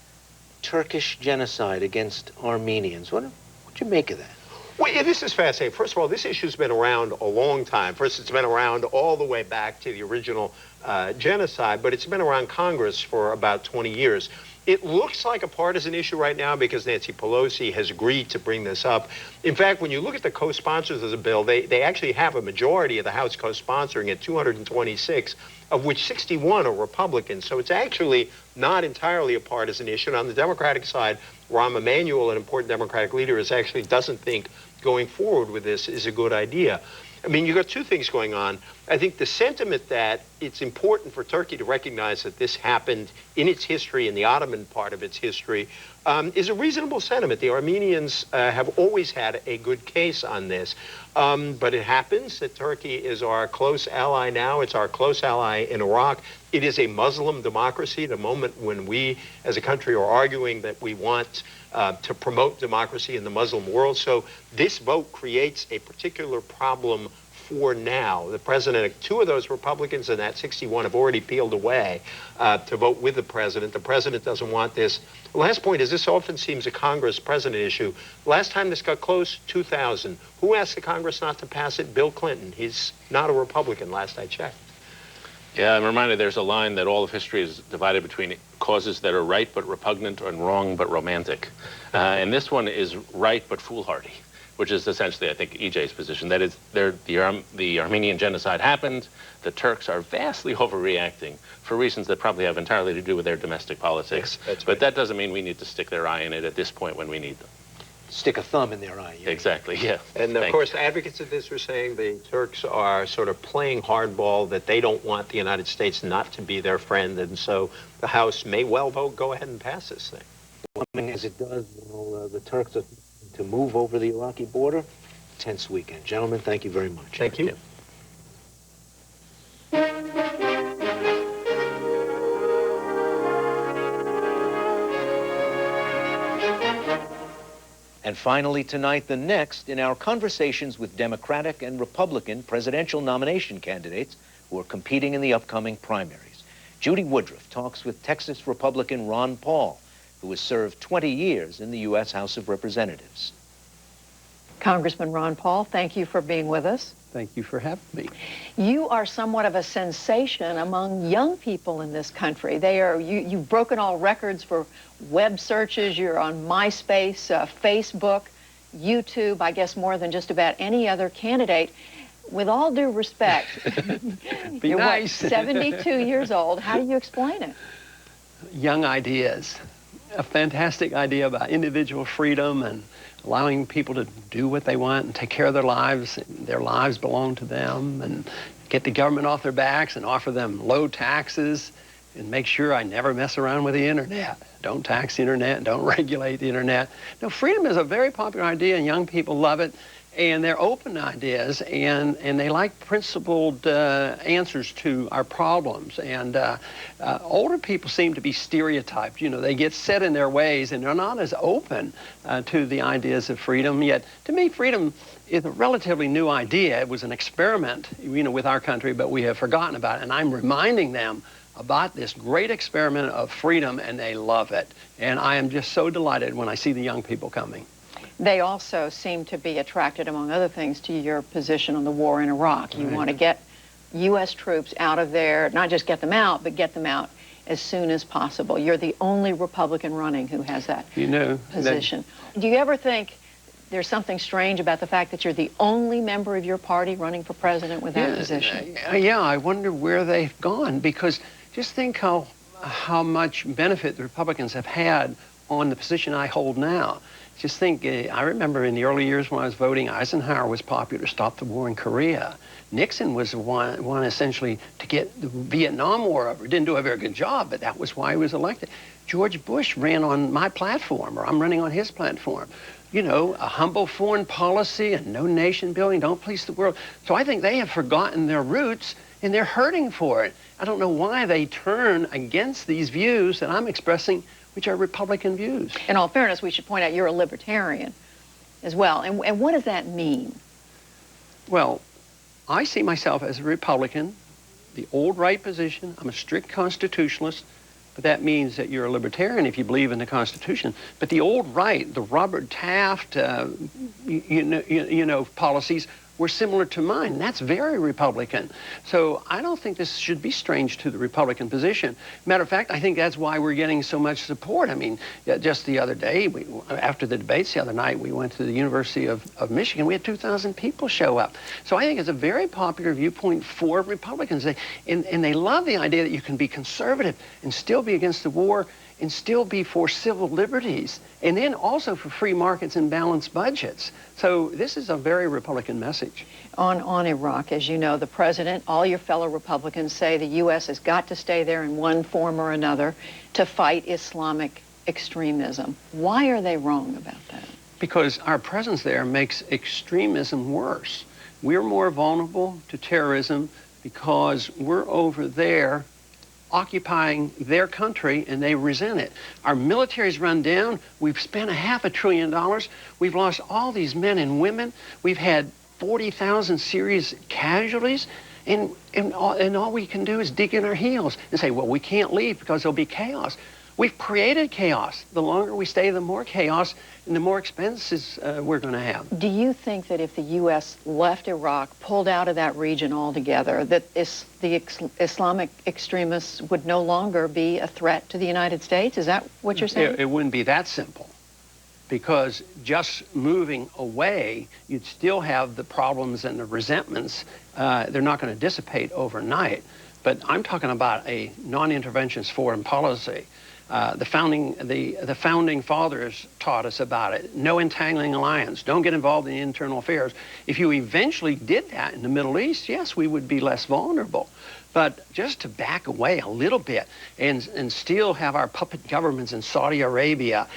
Speaker 2: Turkish genocide against Armenians. What'd you make of that?
Speaker 14: Well, yeah, this is fascinating. First of all, this issue's been around a long time. First, it's been around all the way back to the original genocide, but it's been around Congress for about 20 years. It looks like a partisan issue right now because Nancy Pelosi has agreed to bring this up. In fact, when you look at the co-sponsors of the bill, they actually have a majority of the House co-sponsoring it, 226, of which 61 are Republicans. So it's actually not entirely a partisan issue. And on the Democratic side, Rahm Emanuel, an important Democratic leader, actually doesn't think going forward with this is a good idea. I mean, you've got two things going on. I think the sentiment that it's important for Turkey to recognize that this happened in its history, in the Ottoman part of its history, is a reasonable sentiment. The Armenians have always had a good case on this. But it happens that Turkey is our close ally now. It's our close ally in Iraq. It is a Muslim democracy at a moment when we, as a country, are arguing that we want to promote democracy in the Muslim world. So this vote creates a particular problem 64 now. The president, 2 of those Republicans in that 61 have already peeled away to vote with the president. The president doesn't want this. The last point is this often seems a Congress president issue. Last time this got close, 2000. Who asked the Congress not to pass it? Bill Clinton. He's not a Republican, last I checked.
Speaker 15: Yeah, I'm reminded there's a line that all of history is divided between causes that are right but repugnant and wrong but romantic. And this one is right but foolhardy, which is essentially, I think, EJ's position. That is, the Armenian genocide happened. The Turks are vastly overreacting for reasons that probably have entirely to do with their domestic politics.
Speaker 14: Yes, that's
Speaker 15: but
Speaker 14: right.
Speaker 15: that doesn't mean we need to stick their eye in it at this point when we need them.
Speaker 2: Stick a thumb in their eye.
Speaker 15: Exactly, yeah.
Speaker 14: And of course, advocates of this are saying the Turks are sort of playing hardball, that they don't want the United States not to be their friend, and so the House may well vote, go ahead and pass this thing.
Speaker 2: As it does, the Turks are to move over the Iraqi border. Tense weekend. Gentlemen, thank you very much.
Speaker 14: Thank you.
Speaker 2: And finally tonight, the next in our conversations with Democratic and Republican presidential nomination candidates who are competing in the upcoming primaries. Judy Woodruff talks with Texas Republican Ron Paul, who has served 20 years in the U.S. House of Representatives.
Speaker 12: Congressman Ron Paul, thank you for being with us.
Speaker 16: Thank you for having me.
Speaker 12: You are somewhat of a sensation among young people in this country. You've broken all records for web searches. You're on MySpace, Facebook, YouTube, I guess more than just about any other candidate. With all due respect,
Speaker 16: Be
Speaker 12: you're
Speaker 16: nice.
Speaker 12: what, 72 years old. How do you explain it?
Speaker 16: Young ideas. A fantastic idea about individual freedom and allowing people to do what they want and take care of their lives. Their lives belong to them, and get the government off their backs and offer them low taxes and make sure I never mess around with the internet. Don't tax the internet, don't regulate the internet. No, freedom is a very popular idea and young people love it. And they're open ideas, and they like principled answers to our problems. And older people seem to be stereotyped. You know, they get set in their ways, and they're not as open to the ideas of freedom. Yet, to me, freedom is a relatively new idea. It was an experiment, you know, with our country, but we have forgotten about it. And I'm reminding them about this great experiment of freedom, and they love it. And I am just so delighted when I see the young people coming.
Speaker 12: They also seem to be attracted, among other things, to your position on the war in Iraq. You want to get U.S. troops out of there, not just get them out, but get them out as soon as possible. You're the only Republican running who has that position. Do you ever think there's something strange about the fact that you're the only member of your party running for president with that position?
Speaker 16: Yeah, I wonder where they've gone, because just think how much benefit the Republicans have had on the position I hold now. Just think, I remember in the early years when I was voting, Eisenhower was popular to stop the war in Korea. Nixon was the one essentially to get the Vietnam War over. Didn't do a very good job, but that was why he was elected. George Bush ran on my platform, or I'm running on his platform. You know, a humble foreign policy and no nation building, don't police the world. So I think they have forgotten their roots, and they're hurting for it. I don't know why they turn against these views that I'm expressing, which are Republican views.
Speaker 12: In all fairness, we should point out you're a libertarian as well. And what does that mean?
Speaker 16: Well, I see myself as a Republican, the old right position. I'm a strict constitutionalist, but that means that you're a libertarian if you believe in the Constitution. But the old right, the Robert Taft, policies were similar to mine. That's very Republican. So I don't think this should be strange to the Republican position. Matter of fact, I think that's why we're getting so much support. I mean, just the other day, after the debates the other night, we went to the University of Michigan. We had 2,000 people show up. So I think it's a very popular viewpoint for Republicans. And they love the idea that you can be conservative and still be against the war and still be for civil liberties, and then also for free markets and balanced budgets. So this is a very Republican message.
Speaker 12: On Iraq, as you know, the president, all your fellow Republicans say the U.S. has got to stay there in one form or another to fight Islamic extremism. Why are they wrong about that?
Speaker 16: Because our presence there makes extremism worse. We're more vulnerable to terrorism because we're over there occupying their country, and they resent it. Our military's run down. We've spent $500 billion. We've lost all these men and women. We've had 40,000 serious casualties, and all we can do is dig in our heels and say, well, we can't leave because there'll be chaos. We've created chaos. The longer we stay, the more chaos and the more expenses we're going to have.
Speaker 4: Do you think that if the U.S. left Iraq, pulled out of that region altogether, that the Islamic extremists would no longer be a threat to the United States? Is that what you're saying?
Speaker 16: It wouldn't be that simple, because just moving away, you'd still have the problems and the resentments. They're not going to dissipate overnight. But I'm talking about a non-interventionist foreign policy. The founding fathers taught us about it. No entangling alliance. Don't get involved in internal affairs. If you eventually did that in the Middle East, yes, we would be less vulnerable. But just to back away a little bit and still have our puppet governments in Saudi Arabia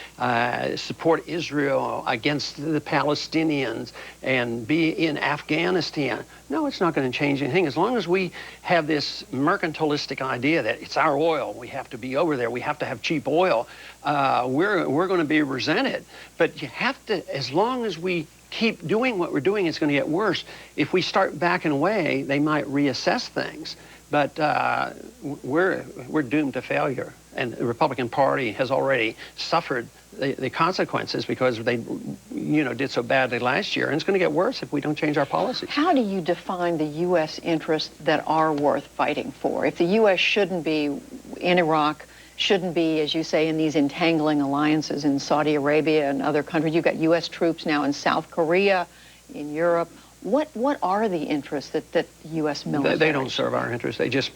Speaker 16: support Israel against the Palestinians and be in Afghanistan, no, it's not going to change anything. As long as we have this mercantilistic idea that it's our oil, we have to be over there, we have to have cheap oil, we're going to be resented. But you have to, as long as we keep doing what we're doing, it's going to get worse. If we start backing away, they might reassess things. But we're doomed to failure, and the Republican Party has already suffered the consequences because they, did so badly last year, and it's going to get worse if we don't change our policies.
Speaker 4: How do you define the U.S. interests that are worth fighting for? If the U.S. shouldn't be in Iraq, shouldn't be, as you say, in these entangling alliances in Saudi Arabia and other countries, you've got U.S. troops now in South Korea, in Europe. What are the interests that the U.S. military?
Speaker 16: They don't serve our interests. They just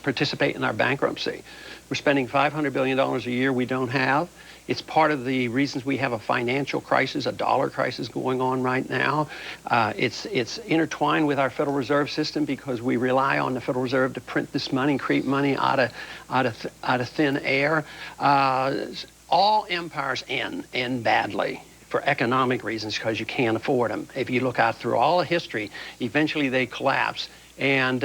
Speaker 16: participate in our bankruptcy. We're spending $500 billion a year we don't have. It's part of the reasons we have a financial crisis, a dollar crisis going on right now. It's intertwined with our Federal Reserve System because we rely on the Federal Reserve to print this money, create money out of thin air. All empires end badly for economic reasons because you can't afford them. If you look out through all of history, eventually they collapse. And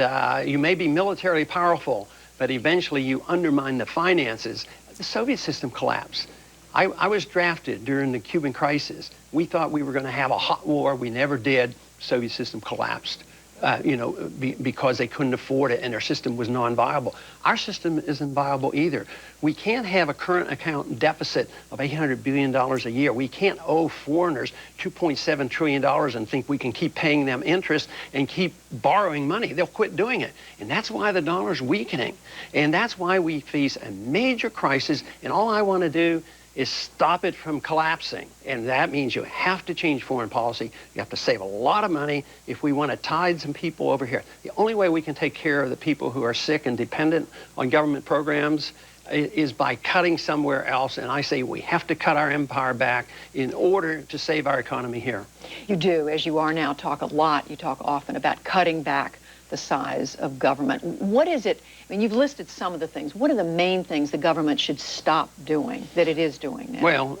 Speaker 16: you may be militarily powerful, but eventually you undermine the finances. The Soviet system collapsed. I was drafted during the Cuban crisis. We thought we were going to have a hot war. We never did. Soviet system collapsed, because they couldn't afford it and their system was non-viable. Our system isn't viable either. We can't have a current account deficit of $800 billion a year. We can't owe foreigners $2.7 trillion and think we can keep paying them interest and keep borrowing money. They'll quit doing it. And that's why the dollar's weakening. And that's why we face a major crisis. And all I want to do is stop it from collapsing. And that means you have to change foreign policy. You have to save a lot of money if we want to tide some people over here. The only way we can take care of the people who are sick and dependent on government programs is by cutting somewhere else. And I say we have to cut our empire back in order to save our economy here.
Speaker 4: You do, as you are now, talk a lot, you talk often about cutting back the size of government. What is it, I mean, you've listed some of the things. What are the main things the government should stop doing that it is doing now?
Speaker 16: Well,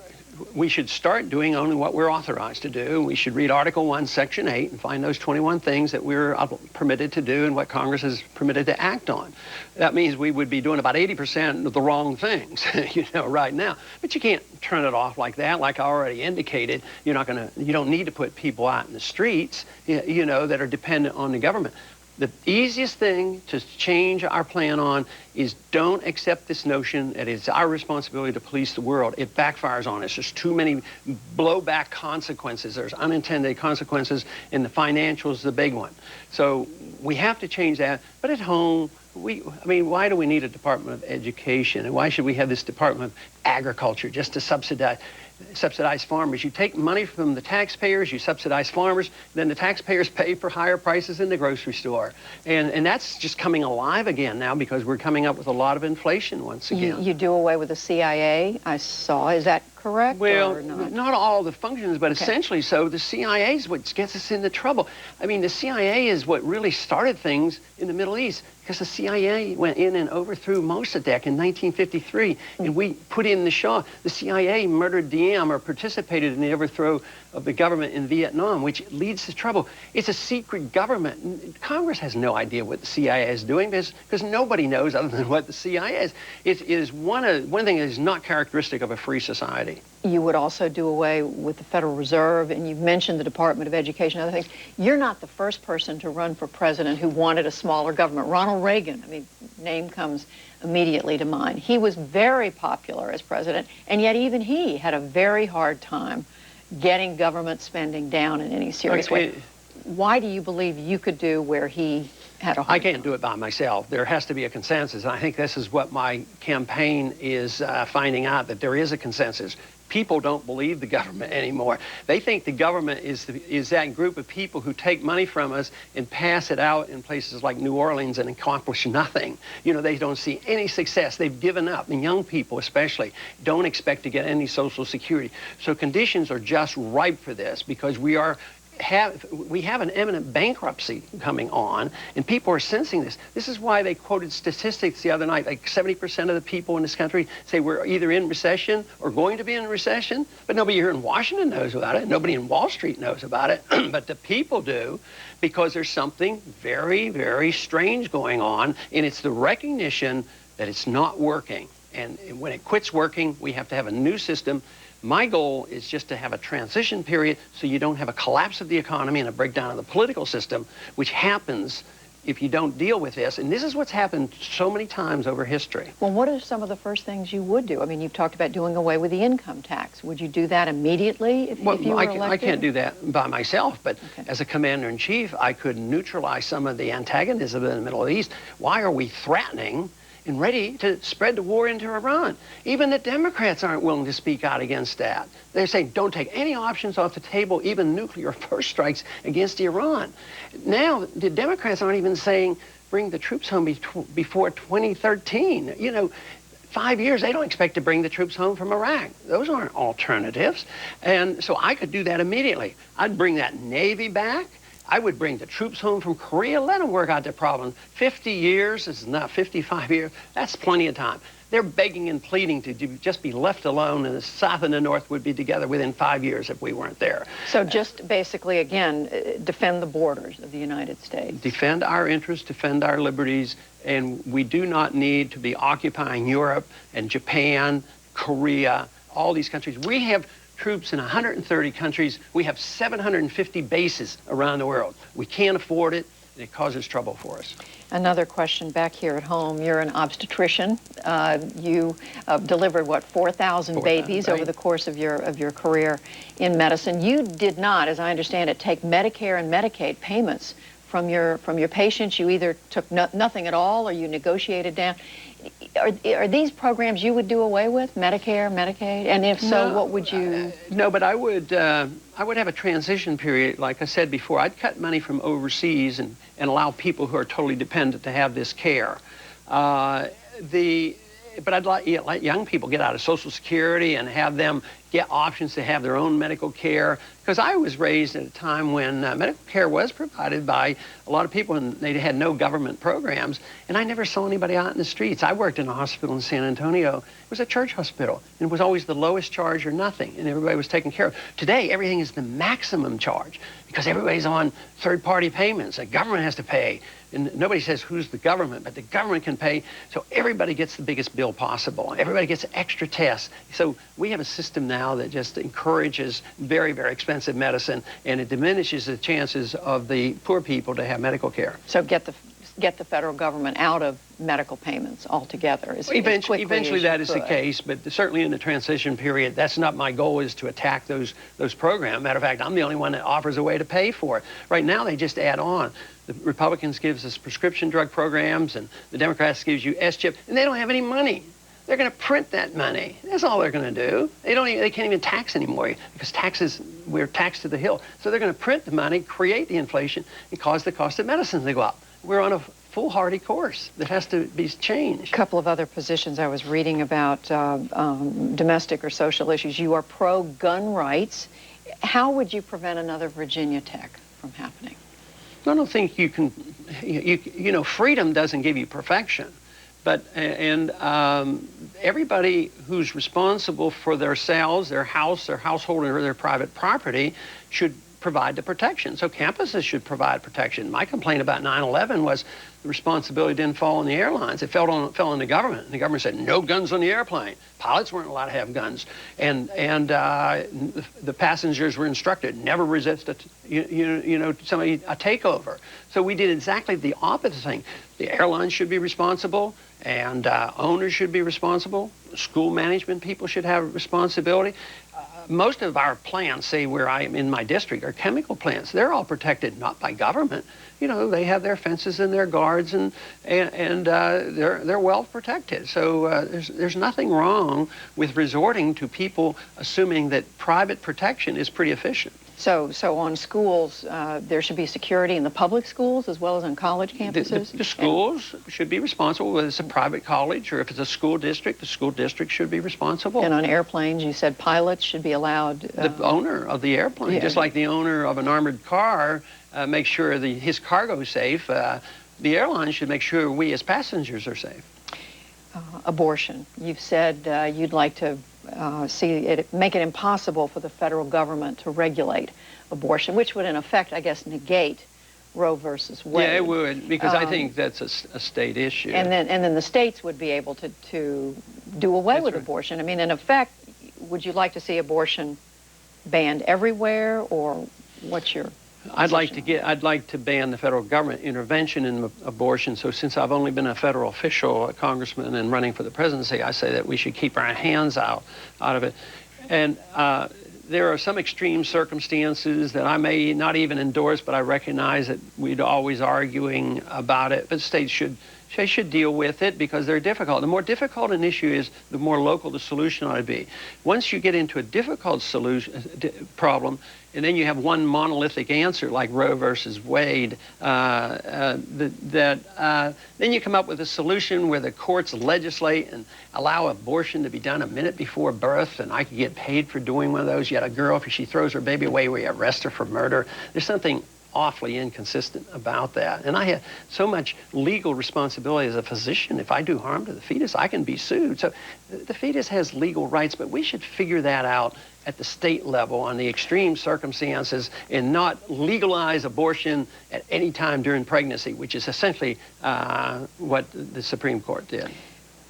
Speaker 16: we should start doing only what we're authorized to do. We should read Article 1, Section 8 and find those 21 things that we're permitted to do and what Congress is permitted to act on. That means we would be doing about 80% of the wrong things, right now. But you can't turn it off like that. Like I already indicated, you don't need to put people out in the streets, that are dependent on the government. The easiest thing to change our plan on is don't accept this notion that it's our responsibility to police the world. It backfires on us. There's too many blowback consequences. There's unintended consequences, and the financials the big one. So we have to change that. But at home, why do we need a Department of Education? And why should we have this Department of Agriculture just to subsidize farmers? You take money from the taxpayers, you subsidize farmers, then the taxpayers pay for higher prices in the grocery store. And that's just coming alive again now because we're coming up with a lot of inflation once again.
Speaker 4: You do away with the CIA, I saw. Is that correct?
Speaker 16: Well,
Speaker 4: or
Speaker 16: not all the functions, but essentially so. The CIA is what gets us into trouble. I mean, the CIA is what really started things in the Middle East because the CIA went in and overthrew Mossadegh in 1953, and we put in the Shah. The CIA murdered Diem or participated in the overthrow of the government in Vietnam, which leads to trouble. It's a secret government. Congress has no idea what the CIA is doing because nobody knows other than what the CIA is. It is one thing that is not characteristic of a free society.
Speaker 4: You would also do away with the Federal Reserve, and you've mentioned the Department of Education and other things. You're not the first person to run for president who wanted a smaller government. Ronald Reagan, I mean, name comes immediately to mind. He was very popular as president, and yet even he had a very hard time getting government spending down in any serious way. Why do you believe you could do where he had a hard time?
Speaker 16: I can't do it by myself. There has to be a consensus, and I think this is what my campaign is finding out, that there is a consensus. People don't believe the government anymore. They think the government is that group of people who take money from us and pass it out in places like New Orleans and accomplish nothing. You know, they don't see any success. They've given up, and young people especially don't expect to get any Social Security. So conditions are just ripe for this, because we have an imminent bankruptcy coming on, and people are sensing this. This is why they quoted statistics the other night, like 70% of the people in this country say we're either in recession or going to be in recession, but nobody here in Washington knows about it. Nobody in Wall Street knows about it, but the people do, because there's something very, very strange going on, and it's the recognition that it's not working. And when it quits working, we have to have a new system. My goal is just to have a transition period so you don't have a collapse of the economy and a breakdown of the political system, which happens if you don't deal with this. And this is what's happened so many times over history.
Speaker 4: Well, what are some of the first things you would do? I mean, you've talked about doing away with the income tax. Would you do that immediately if you were elected?
Speaker 16: I can't do that by myself, but as a commander-in-chief, I could neutralize some of the antagonism in the Middle East. Why are we threatening and ready to spread the war into Iran? Even the Democrats aren't willing to speak out against that. They're saying, don't take any options off the table, even nuclear first strikes against Iran. Now, the Democrats aren't even saying, bring the troops home before 2013. You know, 5 years, they don't expect to bring the troops home from Iraq. Those aren't alternatives. And so I could do that immediately. I'd bring that Navy back. I would bring the troops home from Korea, let them work out their problem. 50 years is not 55 years. That's plenty of time. They're begging and pleading to just be left alone, and the South and the North would be together within 5 years if we weren't there.
Speaker 4: So just basically, again, defend the borders of the United States.
Speaker 16: Defend our interests, defend our liberties, and we do not need to be occupying Europe and Japan, Korea, all these countries. We have troops in 130 countries. We have 750 bases around the world. We can't afford it, and it causes trouble for us.
Speaker 4: Another question back here at home. You're an obstetrician. You delivered, what, 4,000 babies over the course of your career in medicine. You did not, as I understand it, take Medicare and Medicaid payments from your patients. You either took nothing at all or you negotiated down. Are these programs you would do away with, Medicare, Medicaid? And if so, what would you?
Speaker 16: No, but I would have a transition period. Like I said before, I'd cut money from overseas and allow people who are totally dependent to have this care. But I'd let young people get out of Social Security and have them get options to have their own medical care. Because I was raised at a time when medical care was provided by a lot of people, and they had no government programs. And I never saw anybody out in the streets. I worked in a hospital in San Antonio. It was a church hospital, and it was always the lowest charge or nothing, and everybody was taken care of. Today, everything is the maximum charge because everybody's on third-party payments. The government has to pay. And nobody says who's the government, but the government can pay, so everybody gets the biggest bill possible. Everybody gets extra tests. So we have a system now that just encourages very, very expensive medicine, and it diminishes the chances of the poor people to have medical care.
Speaker 4: So get the federal government out of medical payments altogether.
Speaker 16: Eventually that is the case, but certainly in the transition period, that's not my goal, is to attack those programs. Matter of fact, I'm the only one that offers a way to pay for it. Right now, they just add on. The Republicans gives us prescription drug programs, and the Democrats gives you S-chip, and they don't have any money. They're going to print that money. That's all they're going to do. They can't even tax anymore because we're taxed to the hill. So they're going to print the money, create the inflation, and cause the cost of medicine to go up. We're on a foolhardy course that has to be changed.
Speaker 4: A couple of other positions I was reading about, domestic or social issues. You are pro-gun rights. How would you prevent another Virginia Tech from happening?
Speaker 16: I don't think you can, you know, freedom doesn't give you perfection, but, everybody who's responsible for themselves, their house, their household, or their private property should provide the protection. So campuses should provide protection. My complaint about 9/11 was the responsibility didn't fall on the airlines. It fell on the government. And the government said, no guns on the airplane. Pilots weren't allowed to have guns. And the passengers were instructed, never resist a takeover. So we did exactly the opposite thing. The airlines should be responsible, and owners should be responsible. School management people should have responsibility. Most of our plants, say where I am in my district, are chemical plants. They're all protected not by government. You know, they have their fences and their guards, and they're well protected. So there's nothing wrong with resorting to people assuming that private protection is pretty efficient.
Speaker 4: So on schools, there should be security in the public schools as well as on college campuses?
Speaker 16: The schools should be responsible, whether it's a private college or if it's a school district, the school district should be responsible.
Speaker 4: And on airplanes, you said pilots should be allowed...
Speaker 16: the owner of the airplane, just like the owner of an armored car makes sure his cargo is safe, the airline should make sure we as passengers are safe.
Speaker 4: Abortion. You've said you'd like to make it impossible for the federal government to regulate abortion, which would in effect, I guess, negate Roe versus Wade.
Speaker 16: Yeah, it would, because I think that's a state issue.
Speaker 4: And then the states would be able to do away with abortion. I mean, in effect, would you like to see abortion banned everywhere, or what's your...
Speaker 16: I'd like to ban the federal government intervention in abortion. So since I've only been a federal official, a congressman, and running for the presidency, I say that we should keep our hands out of it. And there are some extreme circumstances that I may not even endorse, but I recognize that we'd always arguing about it. But states should deal with it because they're difficult. The more difficult an issue is, the more local the solution ought to be. Once you get into a difficult problem, and then you have one monolithic answer like Roe versus Wade, then you come up with a solution where the courts legislate and allow abortion to be done a minute before birth, and I could get paid for doing one of those. You had a girl, if she throws her baby away, we arrest her for murder. There's something awfully inconsistent about that. And I have so much legal responsibility as a physician. If I do harm to the fetus, I can be sued. So the fetus has legal rights, but we should figure that out at the state level on the extreme circumstances and not legalize abortion at any time during pregnancy, which is essentially what the Supreme Court did.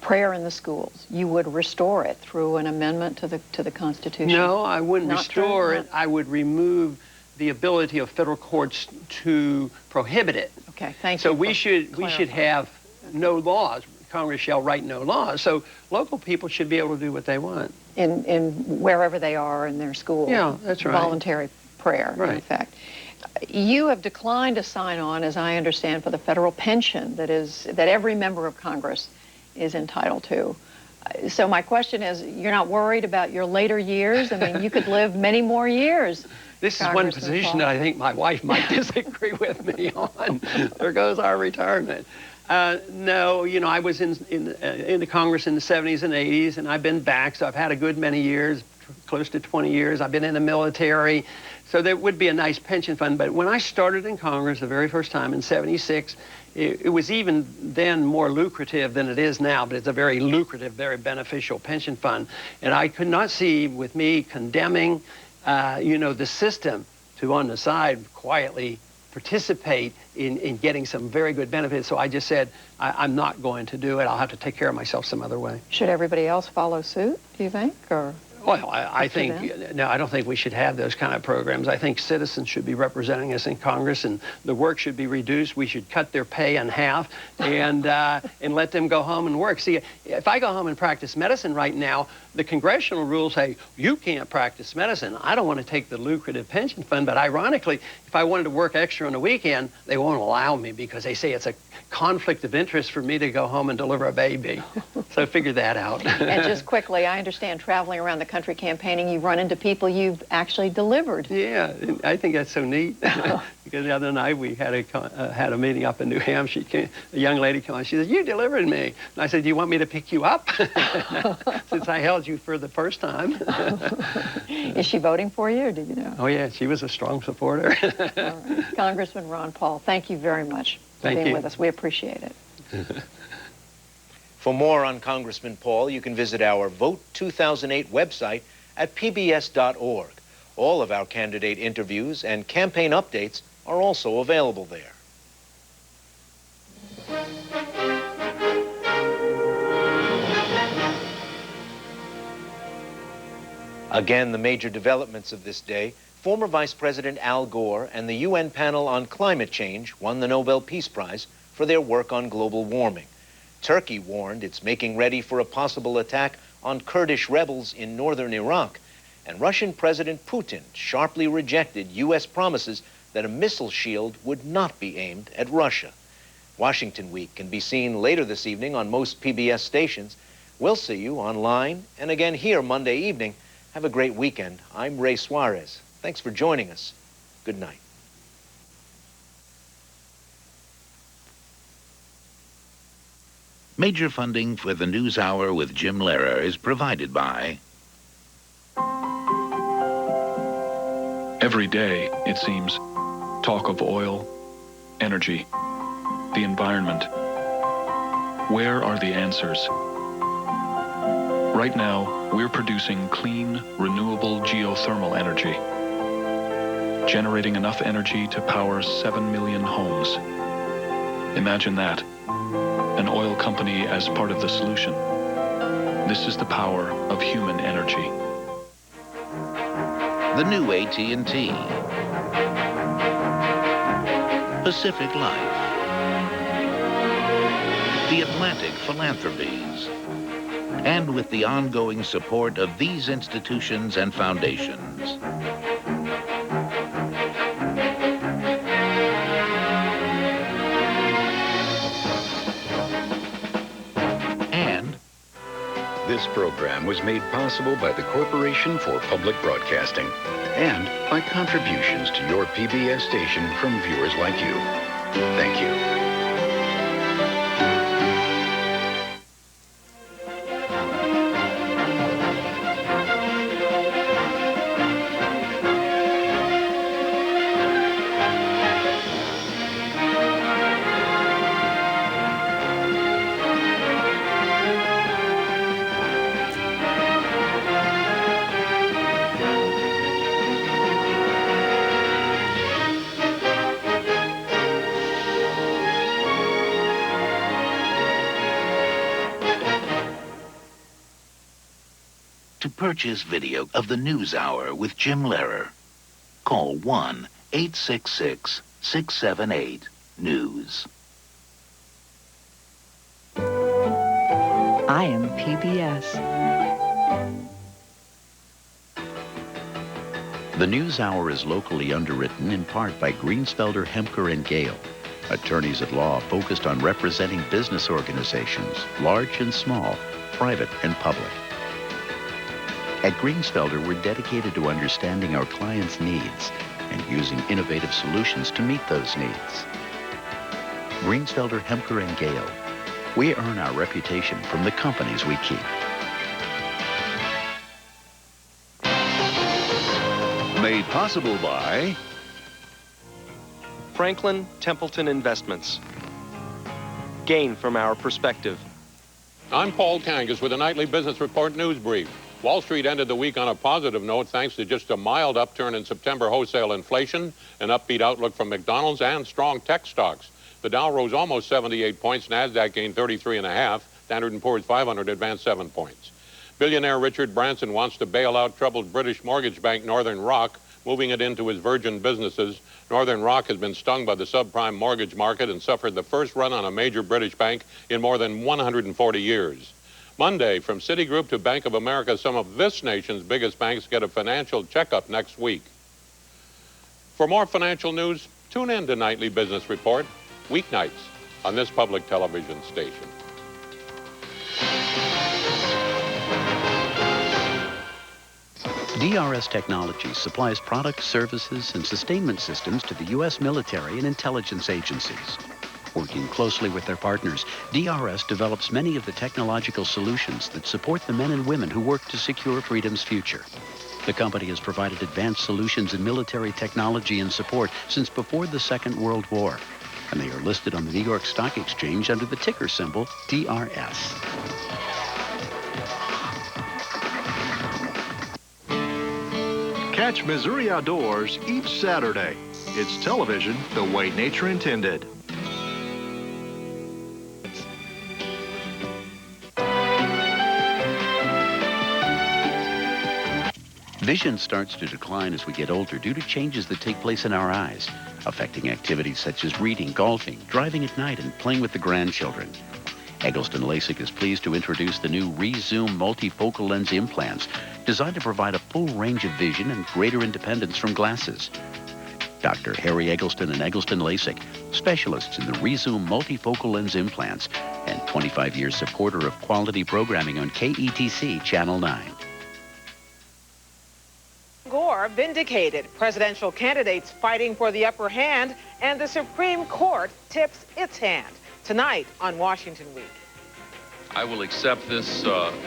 Speaker 4: Prayer in the schools, you would restore it through an amendment to the Constitution?
Speaker 16: No, I wouldn't restore it. I would remove the ability of federal courts to prohibit it.
Speaker 4: Okay, thank you.
Speaker 16: So we should have no laws. Congress shall write no laws. So local people should be able to do what they want.
Speaker 4: In wherever they are in their school.
Speaker 16: Yeah, that's right.
Speaker 4: Voluntary prayer,
Speaker 16: right.
Speaker 4: In effect. You have declined to sign on, as I understand, for the federal pension that every member of Congress is entitled to. So my question is, you're not worried about your later years? I mean, you could live many more years.
Speaker 16: This is one position that I think my wife might disagree with me on. There goes our retirement. No, you know, I was in the Congress in the 70s and 80s, and I've been back, so I've had a good many years, close to 20 years. I've been in the military, so there would be a nice pension fund. But when I started in Congress the very first time in 76, it was even then more lucrative than it is now, but it's a very lucrative, very beneficial pension fund. And I could not see, with me condemning you know, the system, to on the side quietly participate in getting some very good benefits. So I just said, I'm not going to do it. I'll have to take care of myself some other way.
Speaker 4: Should everybody else follow suit, do you think? Or
Speaker 16: well, I think, no, I don't think we should have those kind of programs. I think citizens should be representing us in Congress, and the work should be reduced. We should cut their pay in half and let them go home and work. See, if I go home and practice medicine right now, the congressional rules say, you can't practice medicine. I don't want to take the lucrative pension fund, but ironically, if I wanted to work extra on the weekend, they won't allow me because they say it's a conflict of interest for me to go home and deliver a baby. So figure that out.
Speaker 4: And just quickly, I understand traveling around the country campaigning, you run into people you've actually delivered.
Speaker 16: Yeah, I think that's so neat. Because the other night we had a meeting up in New Hampshire. A young lady came on. She said, "You delivered me." And I said, "Do you want me to pick you up?" Since I held you for the first time.
Speaker 4: Is she voting for you, or do you know?
Speaker 16: Oh yeah, she was a strong supporter.
Speaker 4: All right. Congressman Ron Paul, thank you very much for being with us. We appreciate it.
Speaker 2: For more on Congressman Paul, you can visit our Vote 2008 website at pbs.org. All of our candidate interviews and campaign updates are also available there. Again, the major developments of this day: former Vice President Al Gore and the UN panel on climate change won the Nobel Peace Prize for their work on global warming. Turkey warned it's making ready for a possible attack on Kurdish rebels in northern Iraq. And Russian President Putin sharply rejected U.S. promises that a missile shield would not be aimed at Russia. Washington Week can be seen later this evening on most PBS stations. We'll see you online and again here Monday evening. Have a great weekend. I'm Ray Suarez. Thanks for joining us. Good night.
Speaker 1: Major funding for the News Hour with Jim Lehrer is provided by...
Speaker 17: Every day, it seems, talk of oil, energy, the environment. Where are the answers? Right now, we're producing clean, renewable geothermal energy, generating enough energy to power 7 million homes. Imagine that, an oil company as part of the solution. This is the power of human energy.
Speaker 1: The new AT&T, Pacific Life, the Atlantic Philanthropies, and with the ongoing support of these institutions and foundations. And
Speaker 5: this program was made possible by the Corporation for Public Broadcasting and by contributions to your PBS station from viewers like you. Thank you.
Speaker 1: To purchase video of the News Hour with Jim Lehrer, call 1-866-678-NEWS.
Speaker 18: I am PBS.
Speaker 3: The News Hour is locally underwritten in part by Greensfelder, Hemker & Gale, attorneys at law focused on representing business organizations, large and small, private and public. At Greensfelder, we're dedicated to understanding our clients' needs and using innovative solutions to meet those needs. Greensfelder, Hemker & Gale. We earn our reputation from the companies we keep.
Speaker 19: Made possible by
Speaker 20: Franklin Templeton Investments. Gain from our perspective.
Speaker 21: I'm Paul Kangas with a nightly business report news brief. Wall Street ended the week on a positive note thanks to just a mild upturn in September wholesale inflation, an upbeat outlook from McDonald's, and strong tech stocks. The Dow rose almost 78 points, NASDAQ gained 33.5, Standard & Poor's 500 advanced 7 points. Billionaire Richard Branson wants to bail out troubled British mortgage bank Northern Rock, moving it into his Virgin businesses. Northern Rock has been stung by the subprime mortgage market and suffered the first run on a major British bank in more than 140 years. Monday, from Citigroup to Bank of America, some of this nation's biggest banks get a financial checkup next week. For more financial news, tune in to Nightly Business Report, weeknights, on this public television station.
Speaker 3: DRS Technologies supplies products, services, and sustainment systems to the U.S. military and intelligence agencies. Working closely with their partners, DRS develops many of the technological solutions that support the men and women who work to secure freedom's future. The company has provided advanced solutions in military technology and support since before the Second World War, and they are listed on the New York Stock Exchange under the ticker symbol DRS.
Speaker 7: Catch Missouri Outdoors each Saturday. It's television the way nature intended.
Speaker 3: Vision starts to decline as we get older due to changes that take place in our eyes, affecting activities such as reading, golfing, driving at night, and playing with the grandchildren. Eggleston LASIK is pleased to introduce the new Rezoom multifocal lens implants, designed to provide a full range of vision and greater independence from glasses. Dr. Harry Eggleston and Eggleston LASIK, specialists in the Rezoom multifocal lens implants, and 25 years supporter of quality programming on KETC Channel 9.
Speaker 22: Gore vindicated. Presidential candidates fighting for the upper hand, and the Supreme Court tips its hand. Tonight on Washington Week.
Speaker 6: I will accept this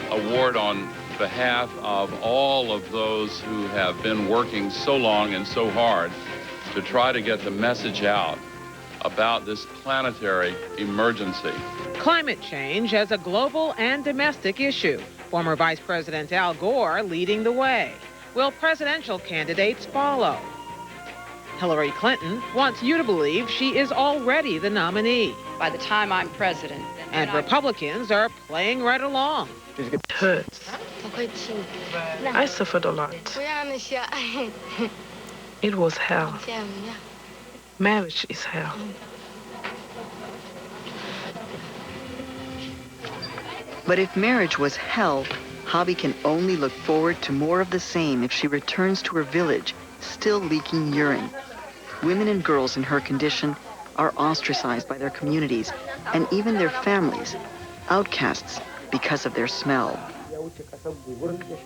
Speaker 6: award on behalf of all of those who have been working so long and so hard to try to get the message out about this planetary emergency.
Speaker 22: Climate change as a global and domestic issue. Former Vice President Al Gore leading the way. Will presidential candidates follow? Hillary Clinton wants you to believe she is already the nominee.
Speaker 23: By the time I'm president.
Speaker 22: And Republicans are playing right along.
Speaker 24: It hurts. I suffered a lot. It was hell. Marriage is hell.
Speaker 18: But if marriage was hell, Hobby can only look forward to more of the same if she returns to her village, still leaking urine. Women and girls in her condition are ostracized by their communities and even their families, outcasts because of their smell.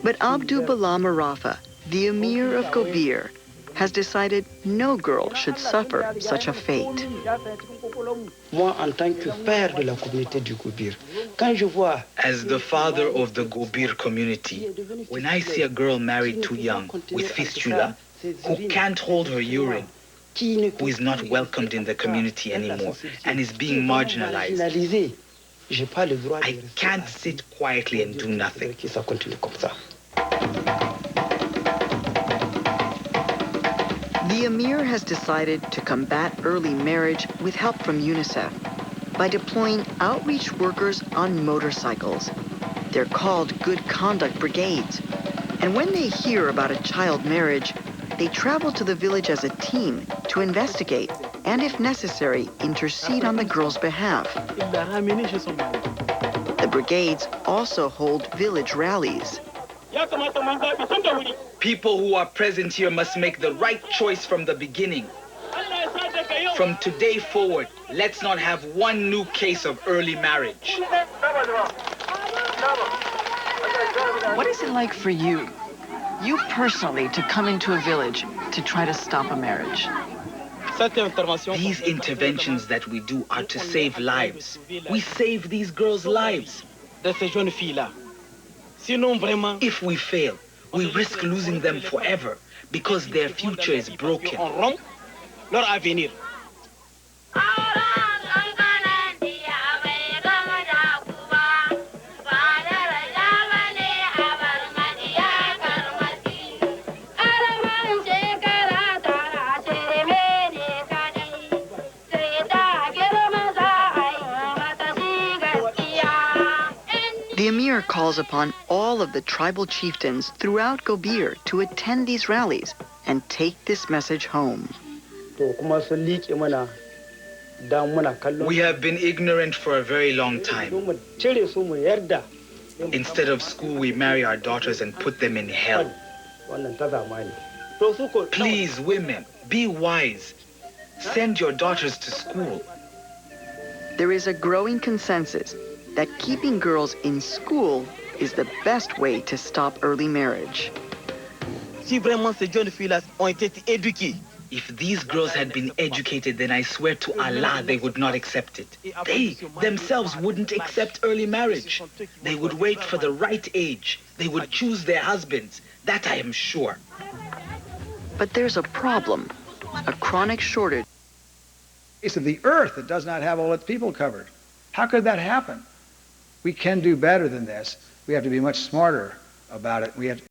Speaker 18: But Abdul Balam Arafa, the Emir of Gobir, has decided no girl should suffer such a fate.
Speaker 25: As the father of the Gobir community, when I see a girl married too young, with fistula, who can't hold her urine, who is not welcomed in the community anymore, and is being marginalized, I can't sit quietly and do nothing.
Speaker 18: The Emir has decided to combat early marriage with help from UNICEF by deploying outreach workers on motorcycles. They're called Good Conduct Brigades. And when they hear about a child marriage, they travel to the village as a team to investigate and, if necessary, intercede on the girl's behalf. The brigades also hold village rallies.
Speaker 25: People who are present here must make the right choice from the beginning. From today forward, let's not have one new case of early marriage.
Speaker 18: What is it like for you personally, to come into a village to try to stop a marriage?
Speaker 25: These interventions that we do are to save lives. We save these girls' lives. If we fail, we risk losing them forever because their future is broken.
Speaker 18: The Emir calls upon all of the tribal chieftains throughout Gobir to attend these rallies and take this message home.
Speaker 25: We have been ignorant for a very long time. Instead of school, we marry our daughters and put them in hell. Please, women, be wise. Send your daughters to school.
Speaker 18: There is a growing consensus that keeping girls in school is the best way to stop early marriage.
Speaker 25: If these girls had been educated, then I swear to Allah they would not accept it. They themselves wouldn't accept early marriage. They would wait for the right age. They would choose their husbands. That I am sure.
Speaker 18: But there's a problem, a chronic shortage.
Speaker 26: It's of the earth that does not have all its people covered. How could that happen? We can do better than this. We have to be much smarter about it. We have to